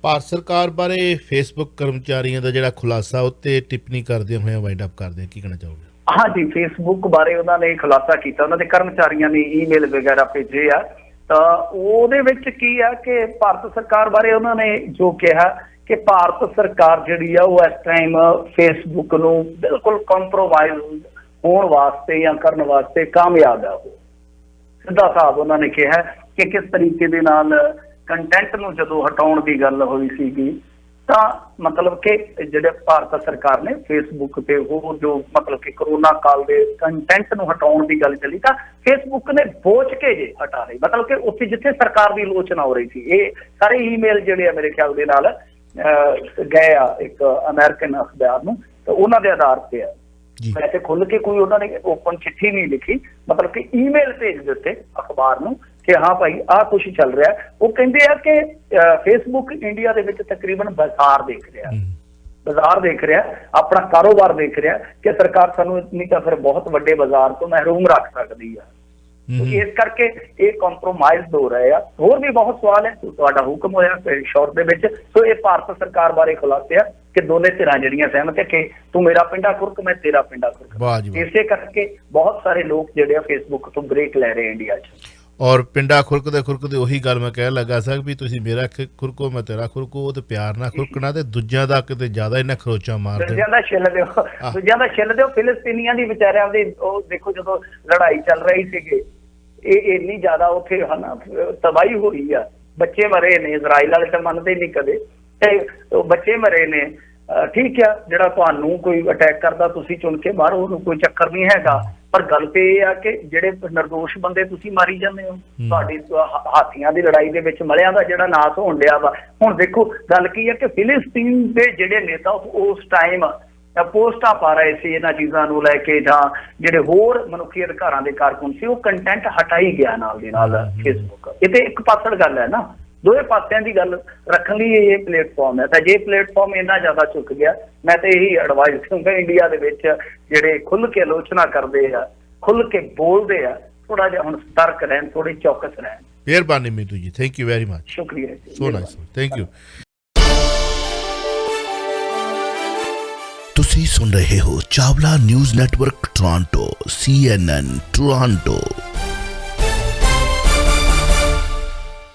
ਭਾਰਤ ਸਰਕਾਰ ਬਾਰੇ ਫੇਸਬੁੱਕ ਕਰਮਚਾਰੀਆਂ ਦਾ ਜਿਹੜਾ ਖੁਲਾਸਾ ਉੱਤੇ ਟਿੱਪਣੀ ਕਰਦੇ ਹੋਏ ਵਾਈਂਡ ਅਪ ਕਰਦੇ, ਕੀ ਕਹਿਣਾ ਚਾਹੋਗੇ? ਹਾਂਜੀ, ਫੇਸਬੁੱਕ ਬਾਰੇ ਉਹਨਾਂ ਨੇ ਖੁਲਾਸਾ ਕੀਤਾ, ਉਹਨਾਂ ਦੇ ਕਰਮਚਾਰੀਆਂ ਨੇ ਈਮੇਲ ਵਗੈਰਾ ਭੇਜੇ ਆ। ਤਾਂ ਉਹਦੇ ਵਿੱਚ ਕੀ ਆ ਕਿ ਭਾਰਤ ਸਰਕਾਰ ਬਾਰੇ ਉਹਨਾਂ ਨੇ ਜੋ ਕਿਹਾ ਕਿ ਭਾਰਤ ਸਰਕਾਰ ਜਿਹੜੀ ਆ ਉਹ ਇਸ ਟਾਈਮ ਫੇਸਬੁੱਕ ਨੂੰ ਬਿਲਕੁਲ ਕੰਪਰੋਮਾਈਜ਼ ਹੋਣ ਵਾਸਤੇ ਜਾਂ ਕਰਨ ਵਾਸਤੇ ਕਾਮਯਾਬ ਆ। ਉਹ ਸਿੱਧਾ ਹਿਸਾਬ ਉਹਨਾਂ ਨੇ ਕਿਹਾ ਕਿ ਕਿਸ ਤਰੀਕੇ ਦੇ ਨਾਲ ਕੰਟੈਂਟ ਨੂੰ ਜਦੋਂ ਹਟਾਉਣ ਦੀ ਗੱਲ ਹੋਈ ਸੀਗੀ, ਤਾਂ ਮਤਲਬ ਕਿ ਜਿਹੜੇ ਭਾਰਤ ਸਰਕਾਰ ਨੇ ਫੇਸਬੁੱਕ ਤੇ ਉਹ ਜੋ ਮਤਲਬ ਕਿ ਕਰੋਨਾ ਕਾਲ ਦੇ ਕੰਟੈਂਟ ਨੂੰ ਹਟਾਉਣ ਦੀ ਗੱਲ ਚੱਲੀ, ਤਾਂ ਫੇਸਬੁੱਕ ਨੇ ਬੋਝ ਕੇ ਜੇ ਹਟਾ ਲਈ। ਮਤਲਬ ਕਿ ਉੱਥੇ ਜਿੱਥੇ ਸਰਕਾਰ ਦੀ ਆਲੋਚਨਾ ਹੋ ਰਹੀ ਸੀ, ਇਹ ਸਾਰੇ ਈਮੇਲ ਜਿਹੜੇ ਆ ਮੇਰੇ ਖਿਆਲ ਦੇ ਨਾਲ ਗਏ ਆ ਇੱਕ ਅਮਰੀਕਨ ਅਖਬਾਰ ਨੂੰ, ਤਾਂ ਉਹਨਾਂ ਦੇ ਆਧਾਰ ਤੇ ਆ। ਵੈਸੇ ਖੁੱਲ ਕੇ ਕੋਈ ਉਹਨਾਂ ਨੇ ਓਪਨ ਚਿੱਠੀ ਨਹੀਂ ਲਿਖੀ, ਮਤਲਬ ਕਿ ਈਮੇਲ ਭੇਜ ਦਿੱਤੇ ਅਖਬਾਰ ਨੂੰ ਕਿ ਹਾਂ ਭਾਈ ਆਹ ਕੁਛ ਚੱਲ ਰਿਹਾ। ਉਹ ਕਹਿੰਦੇ ਆ ਕਿ ਫੇਸਬੁੱਕ ਇੰਡੀਆ ਦੇ ਵਿੱਚ ਤਕਰੀਬਨ ਬਾਜ਼ਾਰ ਦੇਖ ਰਿਹਾ, ਆਪਣਾ ਕਾਰੋਬਾਰ ਦੇਖ ਰਿਹਾ ਕਿ ਸਰਕਾਰ ਸਾਨੂੰ ਨਹੀਂ ਤਾਂ ਫਿਰ ਬਹੁਤ ਵੱਡੇ ਬਾਜ਼ਾਰ ਤੋਂ ਮਹਿਰੂਮ ਰੱਖ ਸਕਦੀ ਆ। ਇਸ ਕਰਕੇ ਇਹ ਕੰਪਰੋਮਾਈਜ਼ ਹੋ ਰਹੇ ਆ। ਹੋਰ ਵੀ ਬਹੁਤ ਸਵਾਲ ਹੈ, ਤੁਹਾਡਾ ਹੁਕਮ ਹੋਇਆ ਸ਼ੋਰ ਦੇ ਵਿੱਚ। ਸੋ ਇਹ ਭਾਰਤ ਸਰਕਾਰ ਬਾਰੇ ਖੁਲਾਸੇ ਆ ਕਿ ਦੋਨੇ ਧਿਰਾਂ ਜਿਹੜੀਆਂ ਸਹਿਮਤ ਹੈ ਕਿ ਤੂੰ ਮੇਰਾ ਪਿੰਡਾ ਖੁਰਕ, ਮੈਂ ਤੇਰਾ ਪਿੰਡਾ ਖੁਰਕ। ਇਸੇ ਕਰਕੇ ਬਹੁਤ ਸਾਰੇ ਲੋਕ ਜਿਹੜੇ ਆ ਫੇਸਬੁੱਕ ਤੋਂ ਬ੍ਰੇਕ ਲੈ ਰਹੇ ਇੰਡੀਆ 'ਚ। ਔਰ ਪਿੰਡਾ ਖੁਰਕਦੇ ਉਹੀ ਗੱਲ ਮੈਂ ਕਹਿਣ ਲੱਗਾ ਸੀ ਵੀ ਤੁਸੀਂ ਮੇਰਾ ਖੁਰਕੋ ਮੈਂ ਤੇਰਾ ਖੁਰਕੋ, ਉਹ ਤੇ ਪਿਆਰ ਨਾਲ ਖੁਰਕਣਾ ਤੇ ਦੂਜਿਆਂ ਦਾ ਕਿਤੇ ਜ਼ਿਆਦਾ ਇਹਨਾਂ ਖਰੋਚਾਂ ਮਾਰਦੇ। ਦੂਜਿਆਂ ਦਾ ਛਿੱਲ ਦਿਓ ਫਿਲਿਸਤੀਨੀਆਂ ਦੀ ਵਿਚਾਰਿਆਂ ਦੀ। ਉਹ ਦੇਖੋ ਜਦੋਂ ਲੜਾਈ ਚੱਲ ਰਹੀ ਸੀਗੀ ਇਹ ਇੰਨੀ ਜ਼ਿਆਦਾ ਉੱਥੇ ਹਨਾ ਤਬਾਹੀ ਹੋਈ ਆ, ਬੱਚੇ ਮਰੇ ਨੇ। ਇਜ਼ਰਾਈਲ ਵਾਲੇ ਤਾਂ ਮੰਨਦੇ ਨਹੀਂ ਕਦੇ, ਤੇ ਬੱਚੇ ਮਰੇ ਨੇ। ਠੀਕ ਆ, ਜਿਹੜਾ ਤੁਹਾਨੂੰ ਕੋਈ ਅਟੈਕ ਕਰਦਾ ਤੁਸੀਂ ਚੁਣ ਕੇ ਮਾਰੋ, ਉਹਨੂੰ ਕੋਈ ਚੱਕਰ ਨਹੀਂ ਹੈਗਾ। ਪਰ ਗੱਲ ਤੇ ਇਹ ਆ ਕਿ ਜਿਹੜੇ ਨਿਰਦੋਸ਼ ਬੰਦੇ ਤੁਸੀਂ ਮਾਰੀ ਜਾਂਦੇ ਹੋ। ਤੁਹਾਡੀ ਹਾਥੀਆਂ ਦੀ ਲੜਾਈ ਦੇ ਵਿੱਚ ਮਲਿਆਂ ਦਾ ਜਿਹੜਾ ਨਾਸ ਹੋਣ ਡਿਆ ਵਾ। ਹੁਣ ਦੇਖੋ ਗੱਲ ਕੀ ਹੈ ਕਿ ਫਿਲਿਸਤੀਨ ਦੇ ਜਿਹੜੇ ਨੇਤਾ ਉਸ ਟਾਈਮ ਪੋਸਟਾਂ ਪਾ ਰਹੇ ਸੀ ਇਹਨਾਂ ਚੀਜ਼ਾਂ ਨੂੰ ਲੈ ਕੇ, ਜਾਂ ਜਿਹੜੇ ਹੋਰ ਮਨੁੱਖੀ ਅਧਿਕਾਰਾਂ ਦੇ ਕਾਰਕੁਨ ਸੀ, ਉਹ ਕੰਟੈਂਟ ਹਟਾਈ ਗਿਆ ਨਾਲ ਦੀ ਨਾਲ ਫੇਸਬੁੱਕ। ਇਹ ਤੇ ਇੱਕ ਪਾਸੜ ਗੱਲ ਹੈ ਨਾ, ਦੋਵੇਂ ਪਾਸਿਆਂ ਦੀ ਗੱਲ ਰੱਖਣ ਲਈ ਇਹ ਪਲੇਟਫਾਰਮ ਹੈ। ਤਾਂ ਜੇ ਪਲੇਟਫਾਰਮ ਇੰਨਾ ਜ਼ਿਆਦਾ ਚੁੱਕ ਗਿਆ, ਮੈਂ ਤਾਂ ਇਹੀ ਐਡਵਾਈਸ ਦੂੰਗਾ ਇੰਡੀਆ ਦੇ ਵਿੱਚ ਜਿਹੜੇ ਖੁੱਲ੍ਹ ਕੇ ਆਲੋਚਨਾ ਕਰਦੇ ਆ, ਖੁੱਲ੍ਹ ਕੇ ਬੋਲਦੇ ਆ, ਥੋੜਾ ਜਿਹਾ ਹੁਣ ਸਤਰਕ ਰਹਿਣ, ਥੋੜੇ ਚੌਕਸ ਰਹਿਣ। ਮਿਹਰਬਾਨੀ ਮੀਤੂ ਜੀ, ਥੈਂਕ ਯੂ ਵੈਰੀ ਮਚ। ਸ਼ੁਕਰੀਆ ਜੀ, ਸੋ ਨਾਈਸ, ਥੈਂਕ ਯੂ। ਤੁਸੀਂ ਸੁਣ ਰਹੇ ਹੋ Chawla news network Toronto CNN Toronto.